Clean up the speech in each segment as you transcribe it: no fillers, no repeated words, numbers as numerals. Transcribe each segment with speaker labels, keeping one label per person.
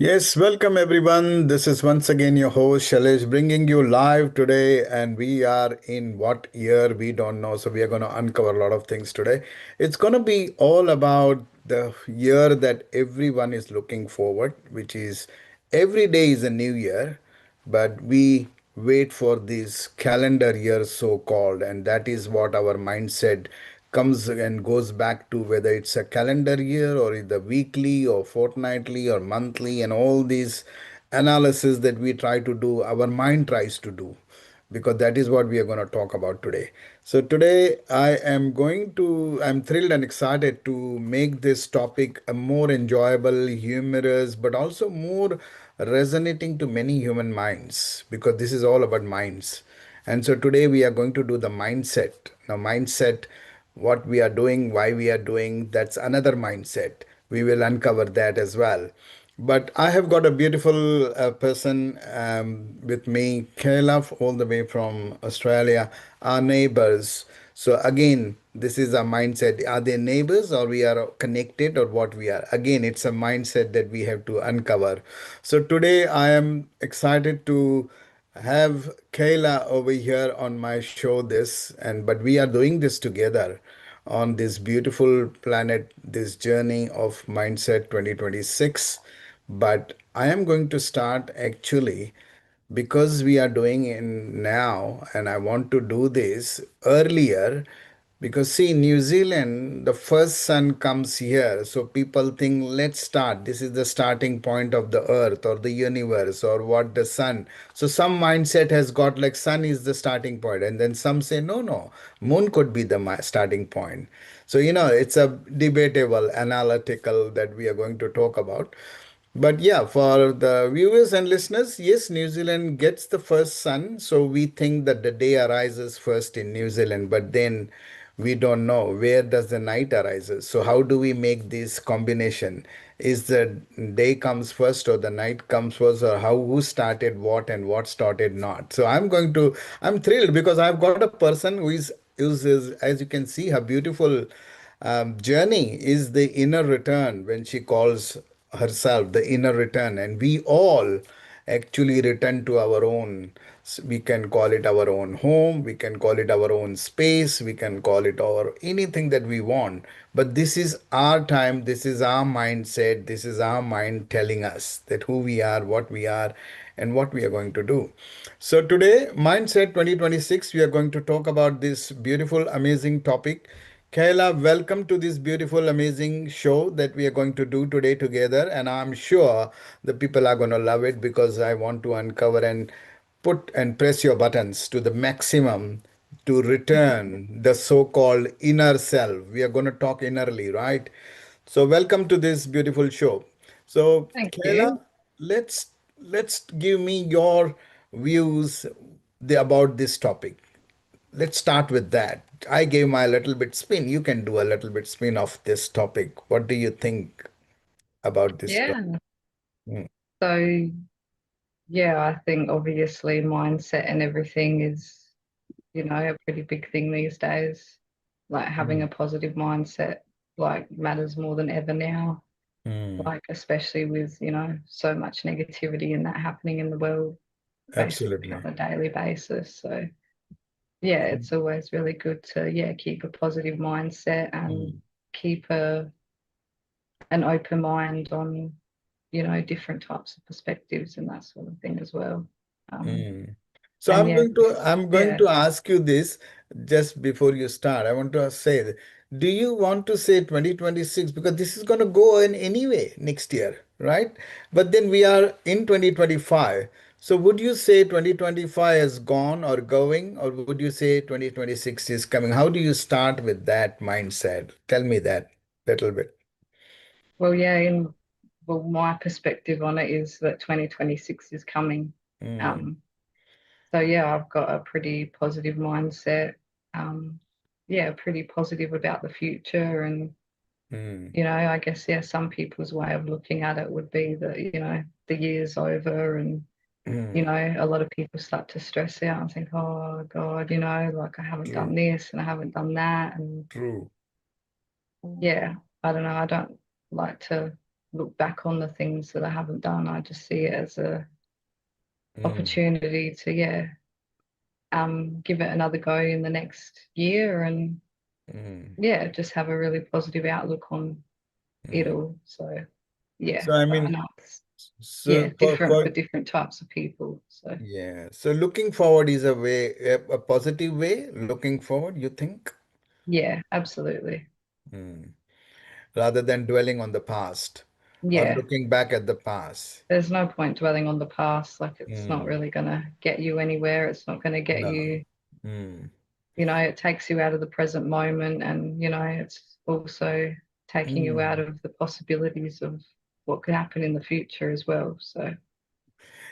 Speaker 1: Yes, welcome everyone. This is once again your host Shailesh bringing you live today, and we are in what year we don't know. So we are going to uncover a lot of things today. It's going to be all about the year that everyone is looking forward, which is every day is a new year, but we wait for this calendar year so called, and that is what our mindset comes and goes back to, whether it's a calendar year or the weekly or fortnightly or monthly, and all these analysis that we try to do, our mind tries to do, because that is what we are going to talk about today. So today I'm thrilled and excited to make this topic a more enjoyable, humorous, but also more resonating to many human minds, because this is all about minds. And so today we are going to do the mindset. Now, mindset, what we are doing, why we are doing, that's another mindset. We will uncover that as well. But I have got a beautiful person with me, Kaylah, all the way from Australia, our neighbors. So again, this is a mindset. Are they neighbors or we are connected or what we are? Again, it's a mindset that we have to uncover. So today I am excited to have Kayla over here on my show this, and but we are doing this together on this beautiful planet, this journey of mindset 2026. But I am going to start actually because we are doing it now, and I want to do this earlier, because see, New Zealand, the first sun comes here, so people think, let's start. This is the starting point of the earth or the universe or what the sun. So some mindset has got like sun is the starting point, and then some say no, no, moon could be the starting point. So it's a debatable, analytical that we are going to talk about. But yeah, for the viewers and listeners, yes, New Zealand gets the first sun, so we think that the day arises first in New Zealand, but then we don't know where does the night arises. So how do we make this combination? Is the day comes first or the night comes first, or how who started what and what started not? So I'm thrilled because I've got a person who is, as you can see, her beautiful journey is the inner return, when she calls herself the inner return, and we all actually return to our own. We can call it our own home, we can call it our own space, we can call it our anything that we want, but this is our time, this is our mindset, this is our mind telling us that who we are, what we are, and what we are going to do. So today, mindset 2026, we are going to talk about this beautiful, amazing topic. Kayla, welcome to this beautiful, amazing show that we are going to do today together. And I'm sure the people are going to love it, because I want to uncover and put and press your buttons to the maximum to return the so called inner self. We are going to talk innerly, right? So, welcome to this beautiful show. So,
Speaker 2: Thank
Speaker 1: Kayla,
Speaker 2: you.
Speaker 1: let's give me your views about this topic. Let's start with that. I gave my little bit spin. You can do a little bit spin of this topic. What do you think about this topic?
Speaker 2: Yeah.
Speaker 1: Mm,
Speaker 2: So, yeah, I think obviously mindset and everything is, a pretty big thing these days. Like having a
Speaker 1: mm,
Speaker 2: positive mindset, like matters more than ever now.
Speaker 1: mm.
Speaker 2: Like, especially with, so much negativity and that happening in the world basically
Speaker 1: Absolutely.
Speaker 2: on a daily basis. So, yeah,
Speaker 1: Mm,
Speaker 2: it's always really good to, yeah, keep a positive mindset and
Speaker 1: mm,
Speaker 2: keep an open mind on different types of perspectives and that sort of thing as well. Um,
Speaker 1: mm. So
Speaker 2: and yeah,
Speaker 1: I'm going
Speaker 2: yeah.
Speaker 1: to ask you this just before you start. I want to say, do you want to say 2026, because this is going to go in anyway next year, right? But then we are in 2025. So would you say 2025 is gone or going, or would you say 2026 is coming? How do you start with that mindset? Tell me that little bit.
Speaker 2: Well, yeah, my perspective on it is that 2026 is coming.
Speaker 1: Mm,
Speaker 2: Um, so yeah, I've got a pretty positive mindset. Um, yeah, pretty positive about the future. And,
Speaker 1: mm,
Speaker 2: I guess, yeah, some people's way of looking at it would be that, the year's over and,
Speaker 1: mm.
Speaker 2: a lot of people start to stress out and think, oh God, like I haven't done
Speaker 1: True,
Speaker 2: this and I haven't done that. And
Speaker 1: true.
Speaker 2: yeah, I don't know. I don't like to. look back on the things that I haven't done. I just see it as a
Speaker 1: Mm,
Speaker 2: opportunity to, yeah, give it another go in the next year and
Speaker 1: mm,
Speaker 2: yeah, just have a really positive outlook on it
Speaker 1: mm.
Speaker 2: all. So yeah,
Speaker 1: So I
Speaker 2: but I
Speaker 1: mean,
Speaker 2: know it's yeah,
Speaker 1: so
Speaker 2: different for different types of people. So
Speaker 1: yeah. So looking forward is a way, a positive way. Looking forward, you think?
Speaker 2: yeah, absolutely.
Speaker 1: Mm. Rather than dwelling on the past or
Speaker 2: Yeah.
Speaker 1: looking back at the past.
Speaker 2: There's no point dwelling on the past. Like it's not
Speaker 1: Mm.
Speaker 2: really gonna get you anywhere. It's not gonna get
Speaker 1: No.
Speaker 2: you,
Speaker 1: Mm.
Speaker 2: it takes you out of the present moment and, it's also taking you out
Speaker 1: Mm.
Speaker 2: of the possibilities of what could happen in the future as well. So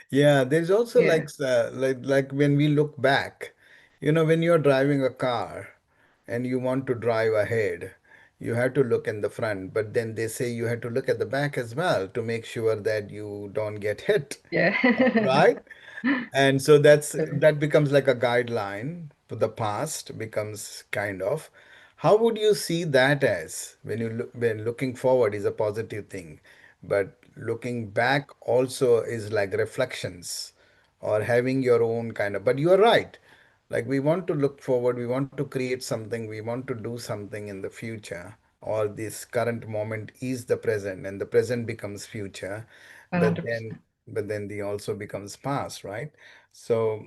Speaker 1: Yeah, there's also
Speaker 2: yeah,
Speaker 1: like when we look back, when you're driving a car and you want to drive ahead, you have to look in the front, but then they say you have to look at the back as well to make sure that you don't get hit,
Speaker 2: yeah.
Speaker 1: right? And so
Speaker 2: True.
Speaker 1: that becomes like a guideline for the past, becomes kind of. How would you see that as when you look when looking forward is a positive thing, but looking back also is like reflections or having your own kind of, but you are right. Like we want to look forward, we want to create something, we want to do something in the future, or this current moment is the present and the present becomes future, but then
Speaker 2: 100%.
Speaker 1: the also becomes past, right? So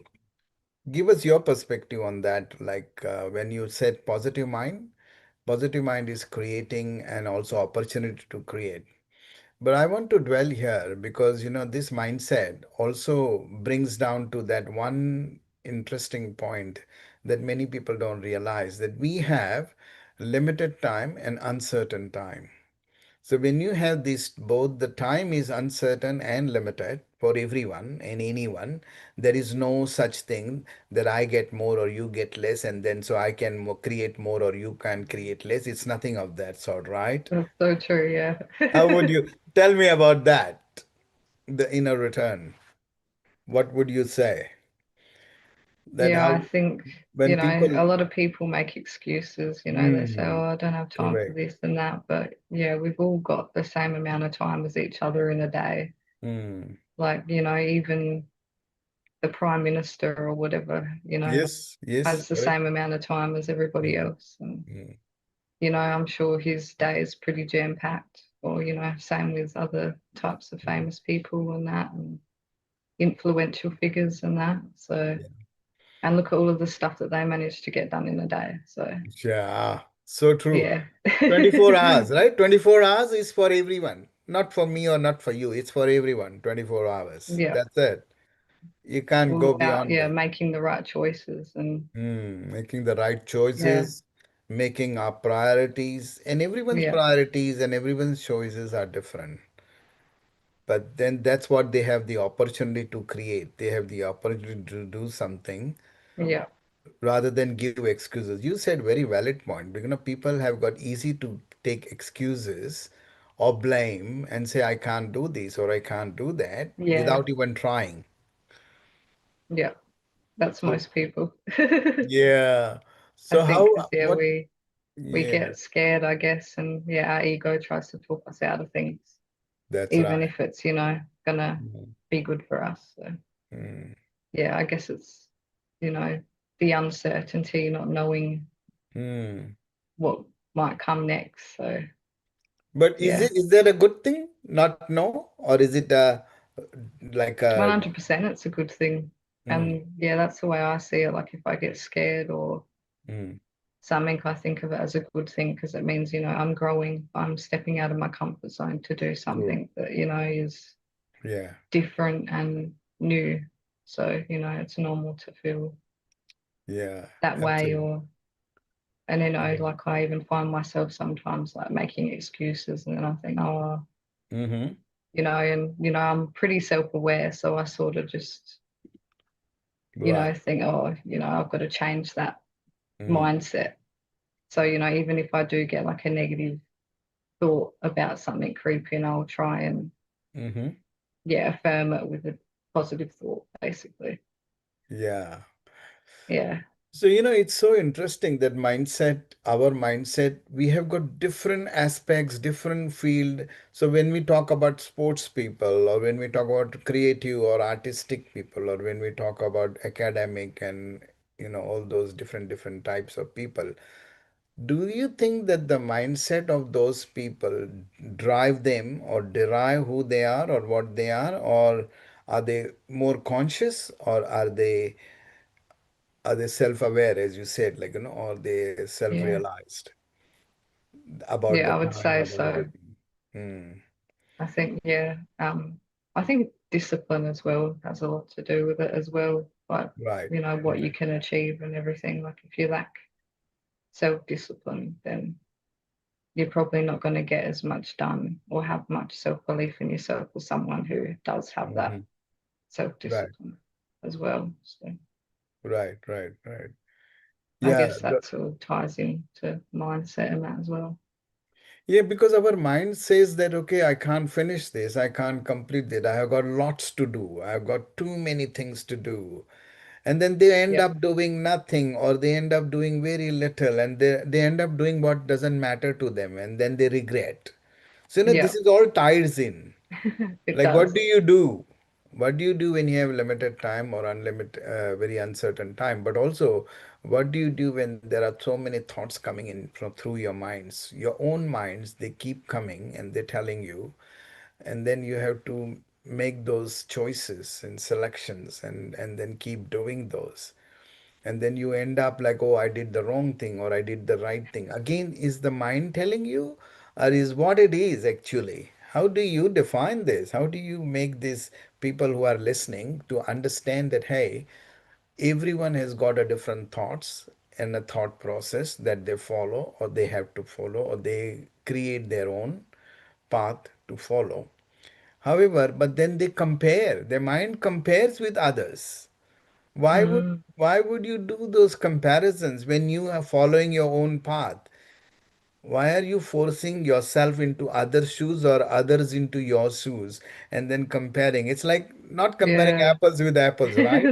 Speaker 1: give us your perspective on that. Like when you said positive mind is creating and also opportunity to create. But I want to dwell here because this mindset also brings down to that one interesting point that many people don't realize, that we have limited time and uncertain time. So when you have this, both the time is uncertain and limited for everyone and anyone, there is no such thing that I get more or you get less, and then so I can create more or you can create less. It's nothing of that sort, right?
Speaker 2: That's so true. Yeah.
Speaker 1: How would you tell me about that? The inner return. What would you say? That
Speaker 2: Yeah,
Speaker 1: how
Speaker 2: I think,
Speaker 1: when
Speaker 2: a
Speaker 1: people
Speaker 2: lot of people make excuses, they say,
Speaker 1: hmm,
Speaker 2: oh, I don't have time for
Speaker 1: correct.
Speaker 2: this and that. But yeah, we've all got the same amount of time as each other in a day.
Speaker 1: Hmm.
Speaker 2: Like, even the prime minister or whatever,
Speaker 1: Yes, yes,
Speaker 2: has the
Speaker 1: correct.
Speaker 2: same amount of time as everybody
Speaker 1: Hmm,
Speaker 2: else. And,
Speaker 1: hmm,
Speaker 2: I'm sure his day is pretty jam-packed. Or, same with other types of
Speaker 1: hmm.
Speaker 2: famous people and that, and influential figures and that. So,
Speaker 1: Yeah.
Speaker 2: and look at all of the stuff that they managed to get done in a day. So,
Speaker 1: Yeah, so true.
Speaker 2: yeah.
Speaker 1: 24 hours, right? 24 hours is for everyone, not for me or not for you. It's for everyone, 24 hours.
Speaker 2: Yeah.
Speaker 1: That's it. You can't
Speaker 2: All
Speaker 1: go
Speaker 2: about,
Speaker 1: beyond that.
Speaker 2: making the right choices and
Speaker 1: Making the right
Speaker 2: yeah,
Speaker 1: choices, making our priorities, and everyone's
Speaker 2: yeah,
Speaker 1: priorities and everyone's choices are different. But then that's what they have the opportunity to create. They have the opportunity to do something
Speaker 2: yeah,
Speaker 1: rather than give excuses. You said very valid point. Because people have got easy to take excuses or blame and say, I can't do this or I can't do that
Speaker 2: yeah,
Speaker 1: without even trying.
Speaker 2: yeah. That's
Speaker 1: So,
Speaker 2: most people.
Speaker 1: yeah.
Speaker 2: I
Speaker 1: So
Speaker 2: think
Speaker 1: how,
Speaker 2: because yeah,
Speaker 1: what,
Speaker 2: we
Speaker 1: yeah,
Speaker 2: get scared, I guess, and yeah, our ego tries to talk us out of things,
Speaker 1: that's
Speaker 2: even
Speaker 1: right.
Speaker 2: if it's, gonna
Speaker 1: Mm,
Speaker 2: be good for us. So
Speaker 1: mm,
Speaker 2: yeah, I guess it's, you know, the uncertainty, not knowing
Speaker 1: mm.
Speaker 2: what might come next. So
Speaker 1: But
Speaker 2: yeah,
Speaker 1: is that a good thing? Not know? Or is it like a,
Speaker 2: 100% it's a good thing.
Speaker 1: mm,
Speaker 2: And yeah, that's the way I see it. Like if I get scared or
Speaker 1: mm,
Speaker 2: something, I think of it as a good thing because it means, I'm growing, I'm stepping out of my comfort zone to do
Speaker 1: true.
Speaker 2: something that, is
Speaker 1: Yeah,
Speaker 2: different and new. So, it's normal to feel
Speaker 1: yeah,
Speaker 2: that way
Speaker 1: absolutely.
Speaker 2: or and like I even find myself sometimes like making excuses and then I think, oh,
Speaker 1: Mm-hmm.
Speaker 2: and I'm pretty self-aware, so I sort of just,
Speaker 1: Right.
Speaker 2: think, oh, I've got to change that
Speaker 1: Mm,
Speaker 2: mindset. So, even if I do get like a negative thought about something creepy, and I'll try and
Speaker 1: mm-hmm.
Speaker 2: yeah, affirm it with a positive thought, basically.
Speaker 1: Yeah.
Speaker 2: Yeah.
Speaker 1: So, it's so interesting that mindset, our mindset, we have got different aspects, different field. So when we talk about sports people, or when we talk about creative or artistic people, or when we talk about academic and, all those different types of people, do you think that the mindset of those people drive them or derive who they are or what they are are they more conscious, or are they self-aware, as you said, like, or they
Speaker 2: Yeah,
Speaker 1: self-realized about the
Speaker 2: yeah, I would
Speaker 1: time,
Speaker 2: say
Speaker 1: about
Speaker 2: so.
Speaker 1: everything? Hmm.
Speaker 2: I think, yeah, I think discipline as well has a lot to do with it as well. Like,
Speaker 1: Right.
Speaker 2: you know, what you can achieve and everything. Like, if you lack self-discipline, then you're probably not going to get as much done or have much self-belief in yourself as someone who does have that
Speaker 1: Hmm. Right.
Speaker 2: self-discipline as well. So
Speaker 1: Right. Right. Right.
Speaker 2: I
Speaker 1: Yeah.
Speaker 2: guess that sort of ties into mindset and that as well.
Speaker 1: Yeah, because our mind says that, okay, I can't finish this, I can't complete it, I have got lots to do, I've got too many things to do. And then they end
Speaker 2: Yep.
Speaker 1: up doing nothing, or they end up doing very little, and they end up doing what doesn't matter to them, and then they regret. So, this
Speaker 2: Yep.
Speaker 1: is all ties in.
Speaker 2: It
Speaker 1: Like, what do
Speaker 2: does.
Speaker 1: you do? What do you do when you have limited time or unlimited, very uncertain time? But also, what do you do when there are so many thoughts coming in from through your minds, your own minds? They keep coming and they're telling you, and then you have to make those choices and selections, and then keep doing those, and then you end up like, oh, I did the wrong thing or I did the right thing. Again, is the mind telling you, or is what it is actually? How do you define this? How do you make these people who are listening to understand that, hey, everyone has got a different thoughts and a thought process that they follow, or they have to follow, or they create their own path to follow. However, but then they compare, their mind compares with others. why would
Speaker 2: Mm,
Speaker 1: why would you do those comparisons when you are following your own path? Why are you forcing yourself into other shoes or others into your shoes and then comparing? It's like not comparing
Speaker 2: yeah.
Speaker 1: apples with apples, right?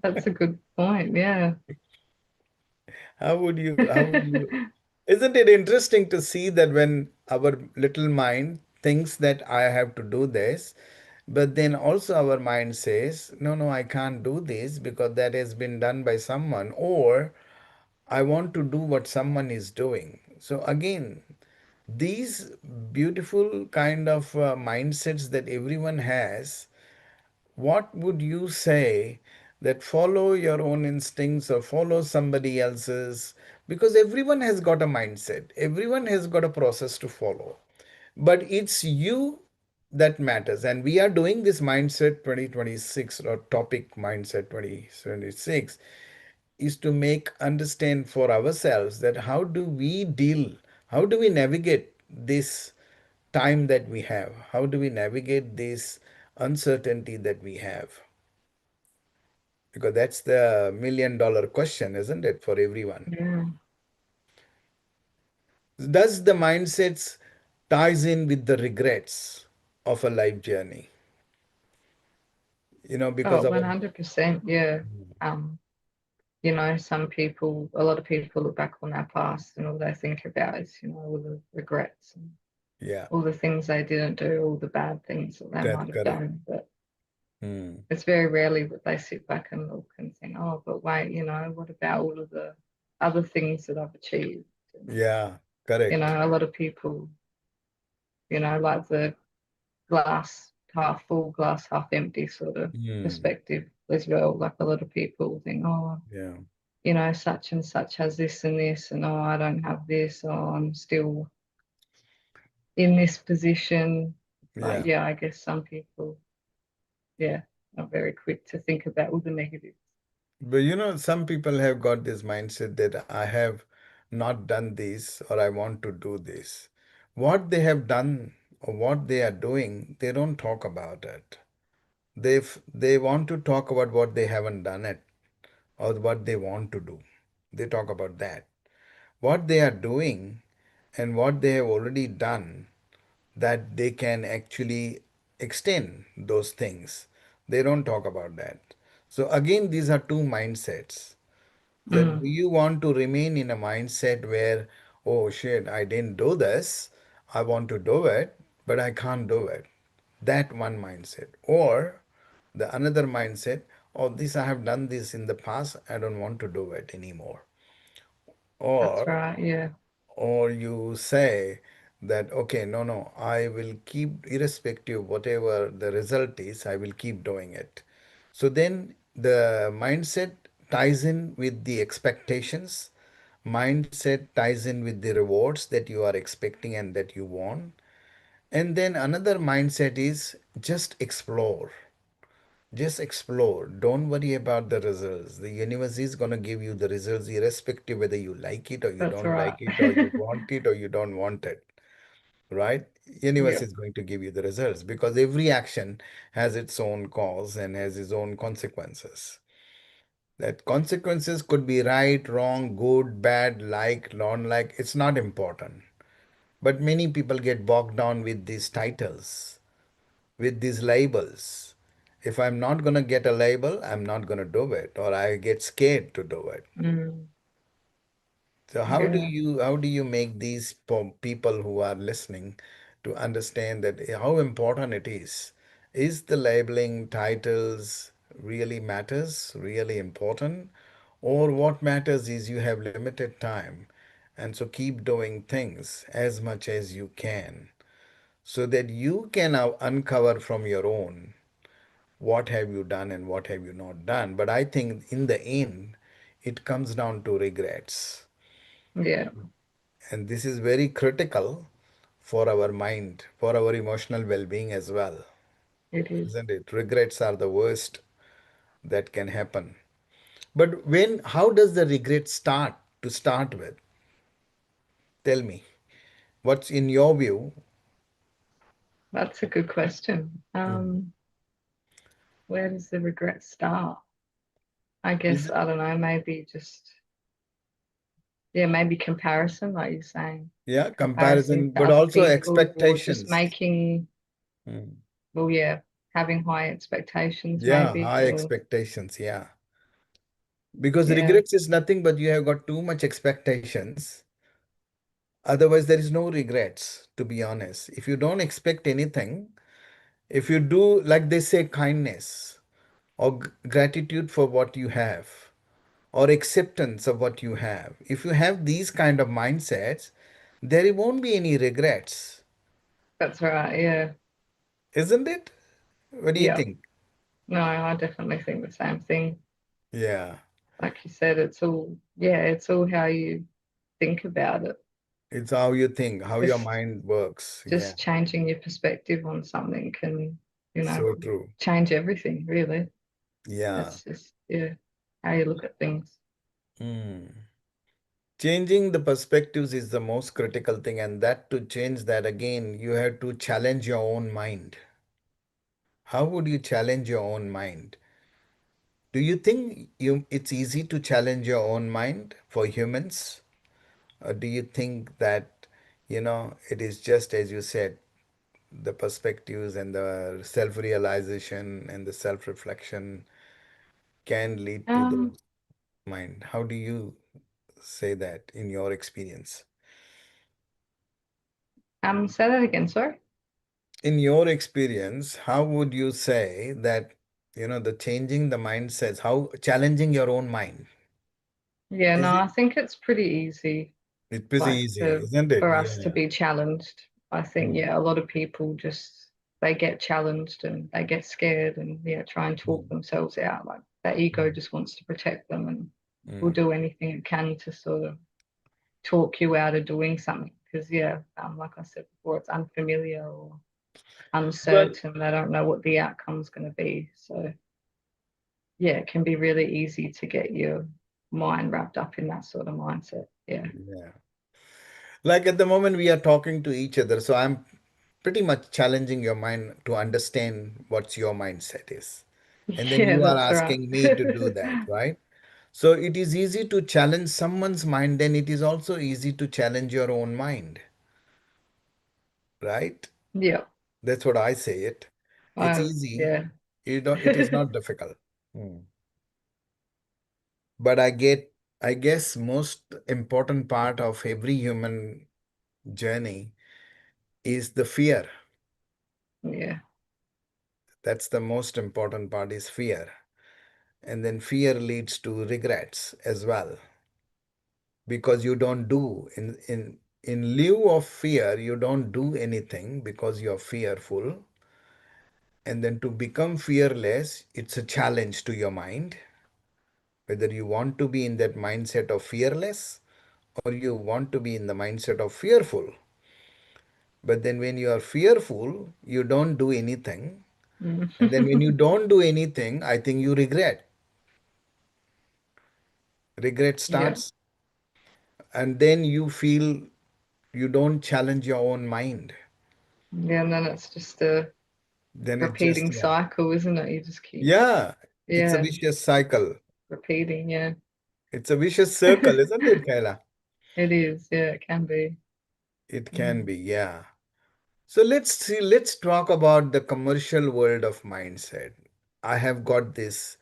Speaker 2: That's a good point. Yeah.
Speaker 1: How would you Isn't it interesting to see that when our little mind thinks that I have to do this, but then also our mind says, no, no, I can't do this because that has been done by someone, or I want to do what someone is doing. So again, these beautiful kind of mindsets that everyone has, what would you say that follow your own instincts or follow somebody else's? Because everyone has got a mindset, everyone has got a process to follow, but it's you that matters. And we are doing this mindset 2026, or topic mindset 2026, is to make understand for ourselves that how do we deal, how do we navigate this time that we have, how do we navigate this uncertainty that we have, because that's the $1 million question, isn't it, for everyone?
Speaker 2: Yeah.
Speaker 1: Does the mindsets ties in with the regrets of a life journey, because
Speaker 2: Oh,
Speaker 1: of
Speaker 2: 100%. Yeah. Um, you know, a lot of people look back on their past and all they think about is, you know, all the regrets and
Speaker 1: yeah,
Speaker 2: all the things they didn't do, all the bad things that they
Speaker 1: that's
Speaker 2: might have
Speaker 1: correct.
Speaker 2: done. But
Speaker 1: Hmm.
Speaker 2: it's very rarely that they sit back and look and think, oh, but wait, you know, what about all of the other things that I've achieved? And,
Speaker 1: Yeah,
Speaker 2: you
Speaker 1: correct.
Speaker 2: know, a lot of people, you know, like the glass half full, glass half empty sort of
Speaker 1: Hmm.
Speaker 2: perspective as well. Like a lot of people think, oh,
Speaker 1: Yeah,
Speaker 2: you know, such and such has this and this, and oh, I don't have this, or I'm still in this position. But
Speaker 1: yeah.
Speaker 2: yeah, I guess some people, yeah, are very quick to think about all the negatives.
Speaker 1: But some people have got this mindset that I have not done this, or I want to do this. What they have done or what they are doing, they don't talk about it. They want to talk about what they haven't done it, or what they want to do. They talk about that. What they are doing and what they have already done, that they can actually extend those things. They don't talk about that. So again, these are two mindsets. That do
Speaker 2: Mm,
Speaker 1: you want to remain in a mindset where, oh shit, I didn't do this, I want to do it, but I can't do it. That one mindset. Or the another mindset, oh, this I have done this in the past, I don't want to do it anymore.
Speaker 2: that's
Speaker 1: Or
Speaker 2: right. Yeah,
Speaker 1: you say that, okay, no, no, I will keep, irrespective whatever the result is, I will keep doing it. So then the mindset ties in with the expectations, mindset ties in with the rewards that you are expecting and that you want. And then another mindset is just explore. Just explore. Don't worry about the results. The universe is going to give you the results irrespective whether you like it or you
Speaker 2: that's
Speaker 1: don't
Speaker 2: right.
Speaker 1: like it, or you want it or you don't want it, right? Universe
Speaker 2: Yeah,
Speaker 1: is going to give you the results because every action has its own cause and has its own consequences. That consequences could be right, wrong, good, bad, like, non like, it's not important. But many people get bogged down with these titles, with these labels. If I'm not going to get a label, I'm not going to do it, or I get scared to do it.
Speaker 2: mm,
Speaker 1: So
Speaker 2: yeah,
Speaker 1: how do you make these people who are listening to understand that how important it is? Is the labeling titles really matters, really important? Or what matters is you have limited time, and so keep doing things as much as you can so that you can now uncover from your own what have you done and what have you not done. But I think in the end, it comes down to regrets.
Speaker 2: yeah.
Speaker 1: And this is very critical for our mind, for our emotional well being as well,
Speaker 2: It is.
Speaker 1: isn't it? Regrets are the worst that can happen. But how does the regret start to start with? Tell me, what's in your view?
Speaker 2: That's a good question.
Speaker 1: Mm.
Speaker 2: Where does the regret start? I
Speaker 1: Is
Speaker 2: guess
Speaker 1: it,
Speaker 2: I don't know. Maybe just yeah, maybe comparison, like you're saying,
Speaker 1: yeah,
Speaker 2: comparison
Speaker 1: comparison,
Speaker 2: to
Speaker 1: but
Speaker 2: other
Speaker 1: also
Speaker 2: people, or just
Speaker 1: expectations.
Speaker 2: making
Speaker 1: Mm.
Speaker 2: well, yeah, having high expectations,
Speaker 1: Yeah,
Speaker 2: maybe,
Speaker 1: high
Speaker 2: or
Speaker 1: expectations. Yeah. Because
Speaker 2: yeah,
Speaker 1: regrets is nothing but you have got too much expectations. Otherwise, there is no regrets, to be honest. If you don't expect anything, if you do, like they say, kindness or gratitude for what you have or acceptance of what you have, if you have these kind of mindsets, there won't be any regrets,
Speaker 2: that's right. Yeah,
Speaker 1: isn't it? What do you
Speaker 2: yeah.
Speaker 1: think?
Speaker 2: No, I definitely think the same thing.
Speaker 1: Yeah,
Speaker 2: Like you said, it's all yeah, it's all how you think about it.
Speaker 1: it's how you think, how your
Speaker 2: Just
Speaker 1: mind works. Yeah,
Speaker 2: just changing your perspective on something can,
Speaker 1: so true.
Speaker 2: change everything, really.
Speaker 1: Yeah.
Speaker 2: It's just, yeah, how you look at things.
Speaker 1: Hmm. Changing the perspectives is the most critical thing, and that to change that again, you have to challenge your own mind. How would you challenge your own mind? Do you think it's easy to challenge your own mind for humans? Or do you think that, it is just as you said, the perspectives and the self-realization and the self-reflection can lead to the
Speaker 2: Um,
Speaker 1: mind? How do you say that in your experience?
Speaker 2: say that again, sorry.
Speaker 1: In your experience, how would you say that, the changing the mindsets, how challenging your own mind?
Speaker 2: Yeah, no,
Speaker 1: Is it?
Speaker 2: I think it's pretty easy,
Speaker 1: It's pretty
Speaker 2: like
Speaker 1: easy, isn't it?
Speaker 2: for us to
Speaker 1: Yeah.
Speaker 2: be challenged. I think,
Speaker 1: Mm,
Speaker 2: yeah, a lot of people just they get challenged and they get scared and yeah, try and talk
Speaker 1: mm,
Speaker 2: themselves out. Like that ego
Speaker 1: mm,
Speaker 2: just wants to protect them and will
Speaker 1: mm.
Speaker 2: do anything it can to sort of talk you out of doing something. Because yeah, like I said before, it's unfamiliar or
Speaker 1: Well,
Speaker 2: uncertain. They don't know what the outcome's going to be. So yeah, it can be really easy to get your mind wrapped up in that sort of mindset. Yeah.
Speaker 1: yeah. Like at the moment we are talking to each other, so I'm pretty much challenging your mind to understand what's your mindset is. And then
Speaker 2: Yeah,
Speaker 1: you are
Speaker 2: that's right.
Speaker 1: asking me to do that, right? So it is easy to challenge someone's mind, then it is also easy to challenge your own mind, right?
Speaker 2: Yeah.
Speaker 1: That's what I say it. It's easy.
Speaker 2: Yeah.
Speaker 1: It is not difficult. Hmm. But I get. I guess most important part of every human journey is the fear.
Speaker 2: Yeah.
Speaker 1: That's the most important part is fear. And then fear leads to regrets as well because you don't do in lieu of fear, you don't do anything because you're fearful. And then to become fearless, it's a challenge to your mind, whether you want to be in that mindset of fearless or you want to be in the mindset of fearful. But then when you are fearful, you don't do anything.
Speaker 2: Mm.
Speaker 1: And then when you don't do anything, I think you regret. Regret
Speaker 2: Yeah.
Speaker 1: starts, and then you feel you don't challenge your own mind.
Speaker 2: Yeah, and then it's just a
Speaker 1: Then it just,
Speaker 2: repeating
Speaker 1: yeah.
Speaker 2: cycle, isn't it? You just keep,
Speaker 1: Yeah, it's a
Speaker 2: yeah,
Speaker 1: vicious cycle.
Speaker 2: repeating. Yeah.
Speaker 1: It's a vicious circle, isn't it, Kayla?
Speaker 2: It is. Yeah, it can be.
Speaker 1: It can
Speaker 2: Mm.
Speaker 1: be, yeah. So let's see, let's talk about the commercial world of mindset. I have got this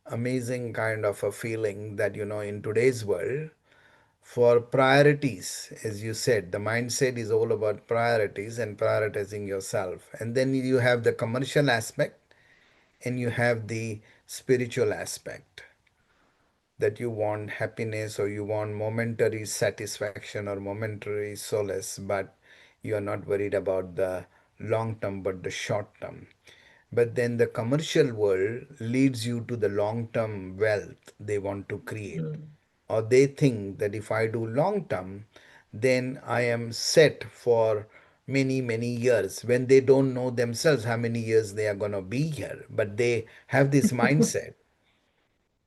Speaker 1: amazing kind of a feeling that, in today's world, for priorities, as you said, the mindset is all about priorities and prioritizing yourself. And then you have the commercial aspect and you have the spiritual aspect, that you want happiness or you want momentary satisfaction or momentary solace, but you are not worried about the long term but the short term. But then the commercial world leads you to the long term wealth they want to create.
Speaker 2: Mm.
Speaker 1: Or they think that if I do long term, then I am set for many, many years when they don't know themselves how many years they are going to be here. But they have this mindset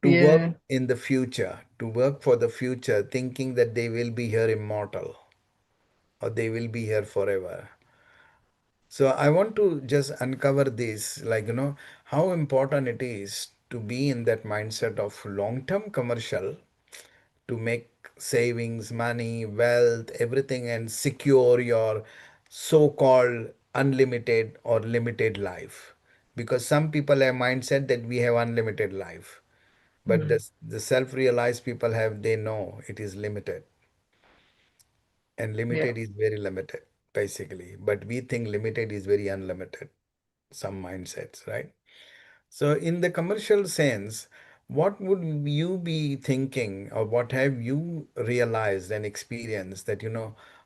Speaker 1: to work
Speaker 2: Yeah.
Speaker 1: in the future, to work for the future, thinking that they will be here immortal or they will be here forever. So I want to just uncover this, like, how important it is to be in that mindset of long term commercial to make savings, money, wealth, everything and secure your so called unlimited or limited life. Because some people have mindset that we have unlimited life. But
Speaker 2: Mm.
Speaker 1: the self-realized people have, they know it is limited. And
Speaker 2: Yeah.
Speaker 1: limited is very limited, basically. But we think limited is very unlimited, some mindsets, right? So, in the commercial sense, what would you be thinking, or what have you realized and experienced that,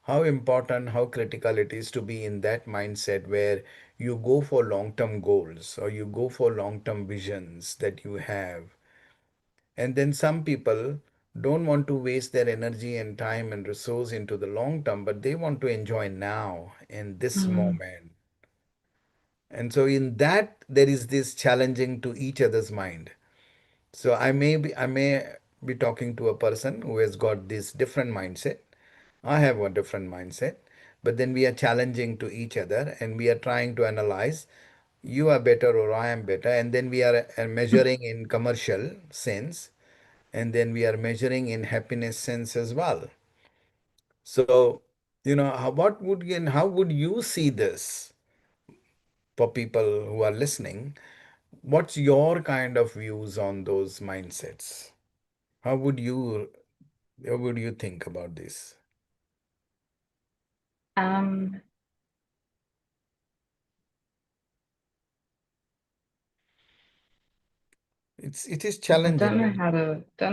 Speaker 1: how important, how critical it is to be in that mindset where you go for long term goals or you go for long term visions that you have? And then some people don't want to waste their energy and time and resource into the long term, but they want to enjoy now in this
Speaker 2: Mm.
Speaker 1: moment. And so in that there is this challenging to each other's mind. So I may be talking to a person who has got this different mindset. I have a different mindset, but then we are challenging to each other and we are trying to analyze you are better or I am better, and then we are measuring in commercial sense, and then we are measuring in happiness sense as well. So, how would you see this for people who are listening? What's your kind of views on those mindsets? How would you how would you think about this?
Speaker 2: Um,
Speaker 1: It is
Speaker 2: I
Speaker 1: challenging.
Speaker 2: don't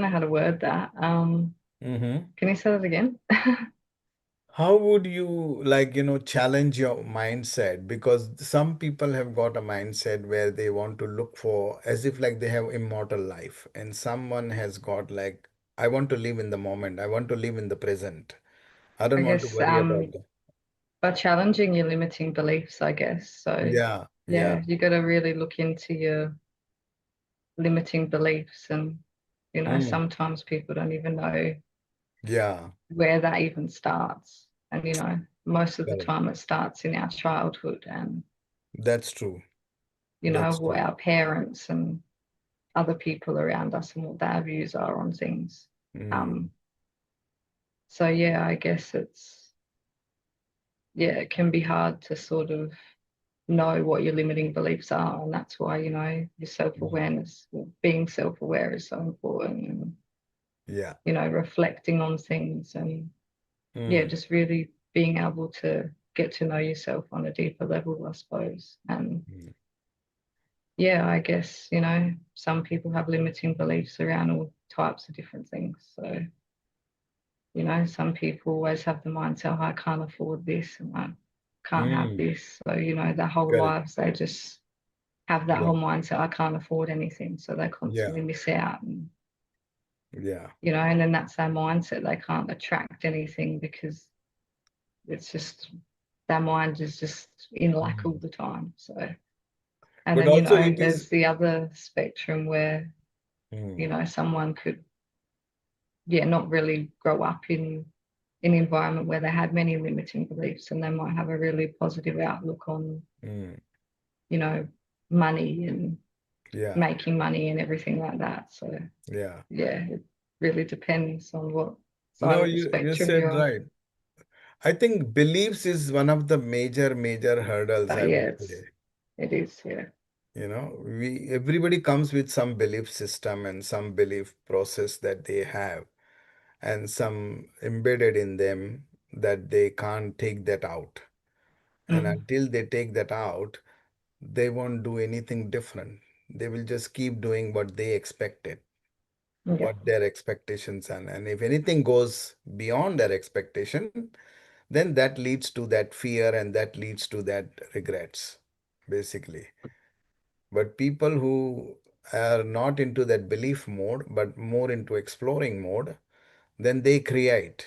Speaker 2: know how to word that.
Speaker 1: Mhm.
Speaker 2: Can you say that again?
Speaker 1: How would you challenge your mindset? Because some people have got a mindset where they want to look for as if like they have immortal life, and someone has got like, I want to live in the moment. I want to live in the present. I
Speaker 2: I
Speaker 1: don't want to
Speaker 2: guess
Speaker 1: worry about the.
Speaker 2: by challenging your limiting beliefs, I guess. So
Speaker 1: Yeah, yeah.
Speaker 2: yeah, you got to really look into your limiting beliefs, and
Speaker 1: Mm,
Speaker 2: sometimes people don't even know
Speaker 1: yeah,
Speaker 2: where that even starts. And most of the
Speaker 1: correct.
Speaker 2: time it starts in our childhood, and
Speaker 1: That's true. That's
Speaker 2: what
Speaker 1: true.
Speaker 2: our parents and other people around us and what their views are on things.
Speaker 1: Mm,
Speaker 2: Um, so yeah, I guess it can be hard to sort of know what your limiting beliefs are, and that's why your
Speaker 1: mm.
Speaker 2: self-awareness, being self-aware is so important. And
Speaker 1: Yeah.
Speaker 2: reflecting on things and yeah,
Speaker 1: Mm.
Speaker 2: just really being able to get to know yourself on a deeper level, I suppose. And
Speaker 1: Mm.
Speaker 2: yeah, I guess, some people have limiting beliefs around all types of different things. So, some people always have the mindset, "Oh, I can't afford this and I can't have
Speaker 1: Mm.
Speaker 2: this." So, their whole
Speaker 1: Correct.
Speaker 2: lives, they just have that
Speaker 1: Yeah.
Speaker 2: whole mindset, I can't afford anything. So they
Speaker 1: Yeah.
Speaker 2: constantly miss out. And,
Speaker 1: Yeah.
Speaker 2: and then that's their mindset. They can't attract anything because it's just their mind is just in lack all
Speaker 1: Mm.
Speaker 2: the time. So, and
Speaker 1: But
Speaker 2: then,
Speaker 1: also it is.
Speaker 2: there's the other spectrum where,
Speaker 1: Mm.
Speaker 2: someone could, yeah, not really grow up in an environment where they had many limiting beliefs and they might have a really positive outlook on,
Speaker 1: Mm.
Speaker 2: you know, money and
Speaker 1: Yeah.
Speaker 2: making money and everything like that. So,
Speaker 1: Yeah.
Speaker 2: yeah, it really depends on what side
Speaker 1: No,
Speaker 2: of the
Speaker 1: you
Speaker 2: spectrum
Speaker 1: said
Speaker 2: you're on.
Speaker 1: right. I think beliefs is one of the major hurdles,
Speaker 2: But
Speaker 1: I would
Speaker 2: yeah,
Speaker 1: say.
Speaker 2: it is, yeah.
Speaker 1: We everybody comes with some belief system and some belief process that they have, and some embedded in them that they can't take that out. And
Speaker 2: Mm,
Speaker 1: until they take that out, they won't do anything different. They will just keep doing what they expected,
Speaker 2: yeah,
Speaker 1: what their expectations are. And if anything goes beyond their expectation, then that leads to that fear and that leads to that regrets, basically. But people who are not into that belief mode, but more into exploring mode, then they create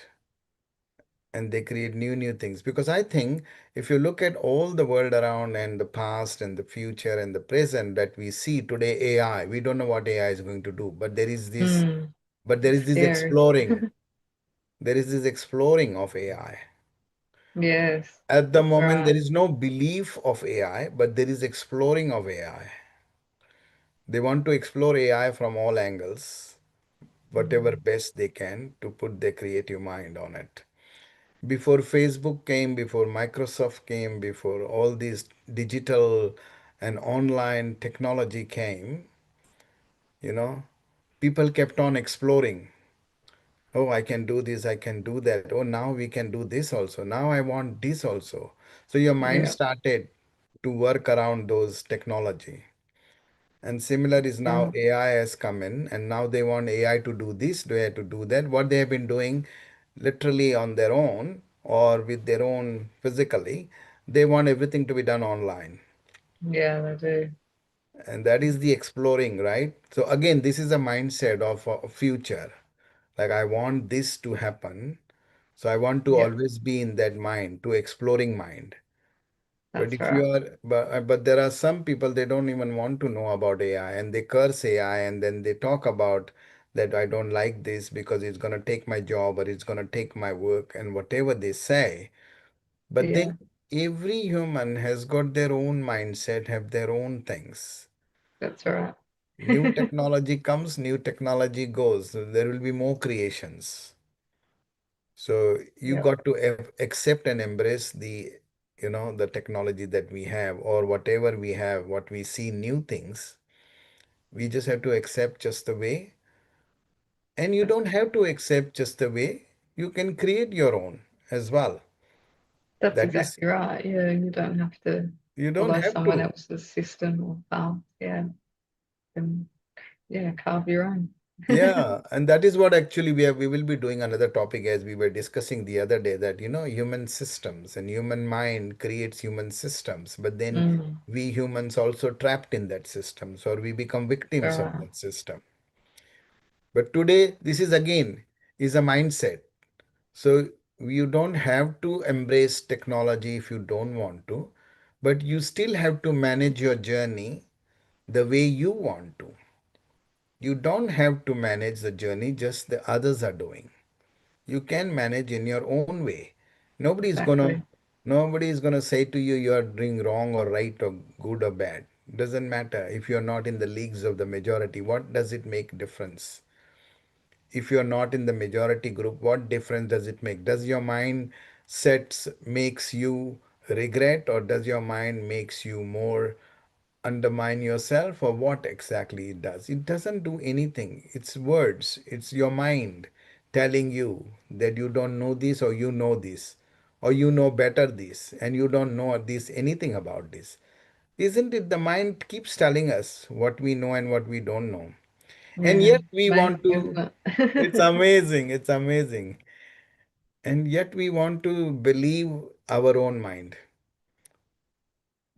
Speaker 1: new things. Because I think if you look at all the world around and the past and the future and the present that we see today, AI, we don't know what AI is going to do, but there
Speaker 2: it's
Speaker 1: is this
Speaker 2: scary.
Speaker 1: exploring. There is this exploring of AI.
Speaker 2: Yes,
Speaker 1: At the
Speaker 2: that's
Speaker 1: moment, there
Speaker 2: right.
Speaker 1: is no belief of AI, but there is exploring of AI. They want to explore AI from all angles, whatever
Speaker 2: Mm,
Speaker 1: best they can to put their creative mind on it. Before Facebook came, before Microsoft came, before all these digital and online technology came, you know, people kept on exploring. Oh, I can do this, I can do that. Oh, now we can do this also. Now I want this also. So your mind
Speaker 2: yeah,
Speaker 1: started to work around those technology. And similar is now
Speaker 2: right.
Speaker 1: AI has come in, and now they want AI to do this, they have to do that. What they have been doing literally on their own or with their own physically, they want everything to be done online.
Speaker 2: Yeah, they do.
Speaker 1: And that is the exploring, right? So again, this is a mindset of a future. Like I want this to happen. So I want to
Speaker 2: Yeah,
Speaker 1: always be in that mind, to exploring mind. But
Speaker 2: that's
Speaker 1: if you
Speaker 2: right.
Speaker 1: are, but there are some people they don't even want to know about AI and they curse AI and then they talk about that I don't like this because it's gonna take my job or it's gonna take my work and whatever they say. But
Speaker 2: Yeah,
Speaker 1: then every human has got their own mindset, have their own things.
Speaker 2: that's right.
Speaker 1: New technology comes, new technology goes. So there will be more creations. So you
Speaker 2: Yeah,
Speaker 1: got to accept and embrace the technology that we have or whatever we have, what we see new things. We just have to accept just the way. And you don't have to accept just the way. You can create your own as well.
Speaker 2: that's
Speaker 1: That is,
Speaker 2: exactly right. Yeah, you don't have to
Speaker 1: you don't
Speaker 2: follow
Speaker 1: have
Speaker 2: someone
Speaker 1: to.
Speaker 2: else's system or path. Yeah, and yeah, carve your own.
Speaker 1: Yeah, and that is what actually we will be doing another topic as we were discussing the other day that human systems and human mind creates human systems, but then
Speaker 2: Mm,
Speaker 1: we humans also trapped in that system, so we become
Speaker 2: that's
Speaker 1: victims of
Speaker 2: right.
Speaker 1: that system. But today this is again is a mindset. So you don't have to embrace technology if you don't want to, but you still have to manage your journey the way you want to. You don't have to manage the journey just the others are doing. You can manage in your own way. Nobody is gonna
Speaker 2: Exactly.
Speaker 1: nobody is gonna say to you you are doing wrong or right or good or bad. Doesn't matter if you're not in the leagues of the majority. What does it make difference? If you're not in the majority group, what difference does it make? Does your mind sets makes you regret or does your mind makes you more undermine yourself, or what exactly it does? It doesn't do anything. It's words, it's your mind telling you that you don't know this, or you know this, or you know better this, and you don't know this anything about this. Isn't it? The mind keeps telling us what we know and what we don't know. And
Speaker 2: Yeah,
Speaker 1: yet
Speaker 2: it's
Speaker 1: we want
Speaker 2: amazing,
Speaker 1: to,
Speaker 2: isn't
Speaker 1: it's
Speaker 2: it?
Speaker 1: amazing, it's amazing. And yet we want to believe our own mind.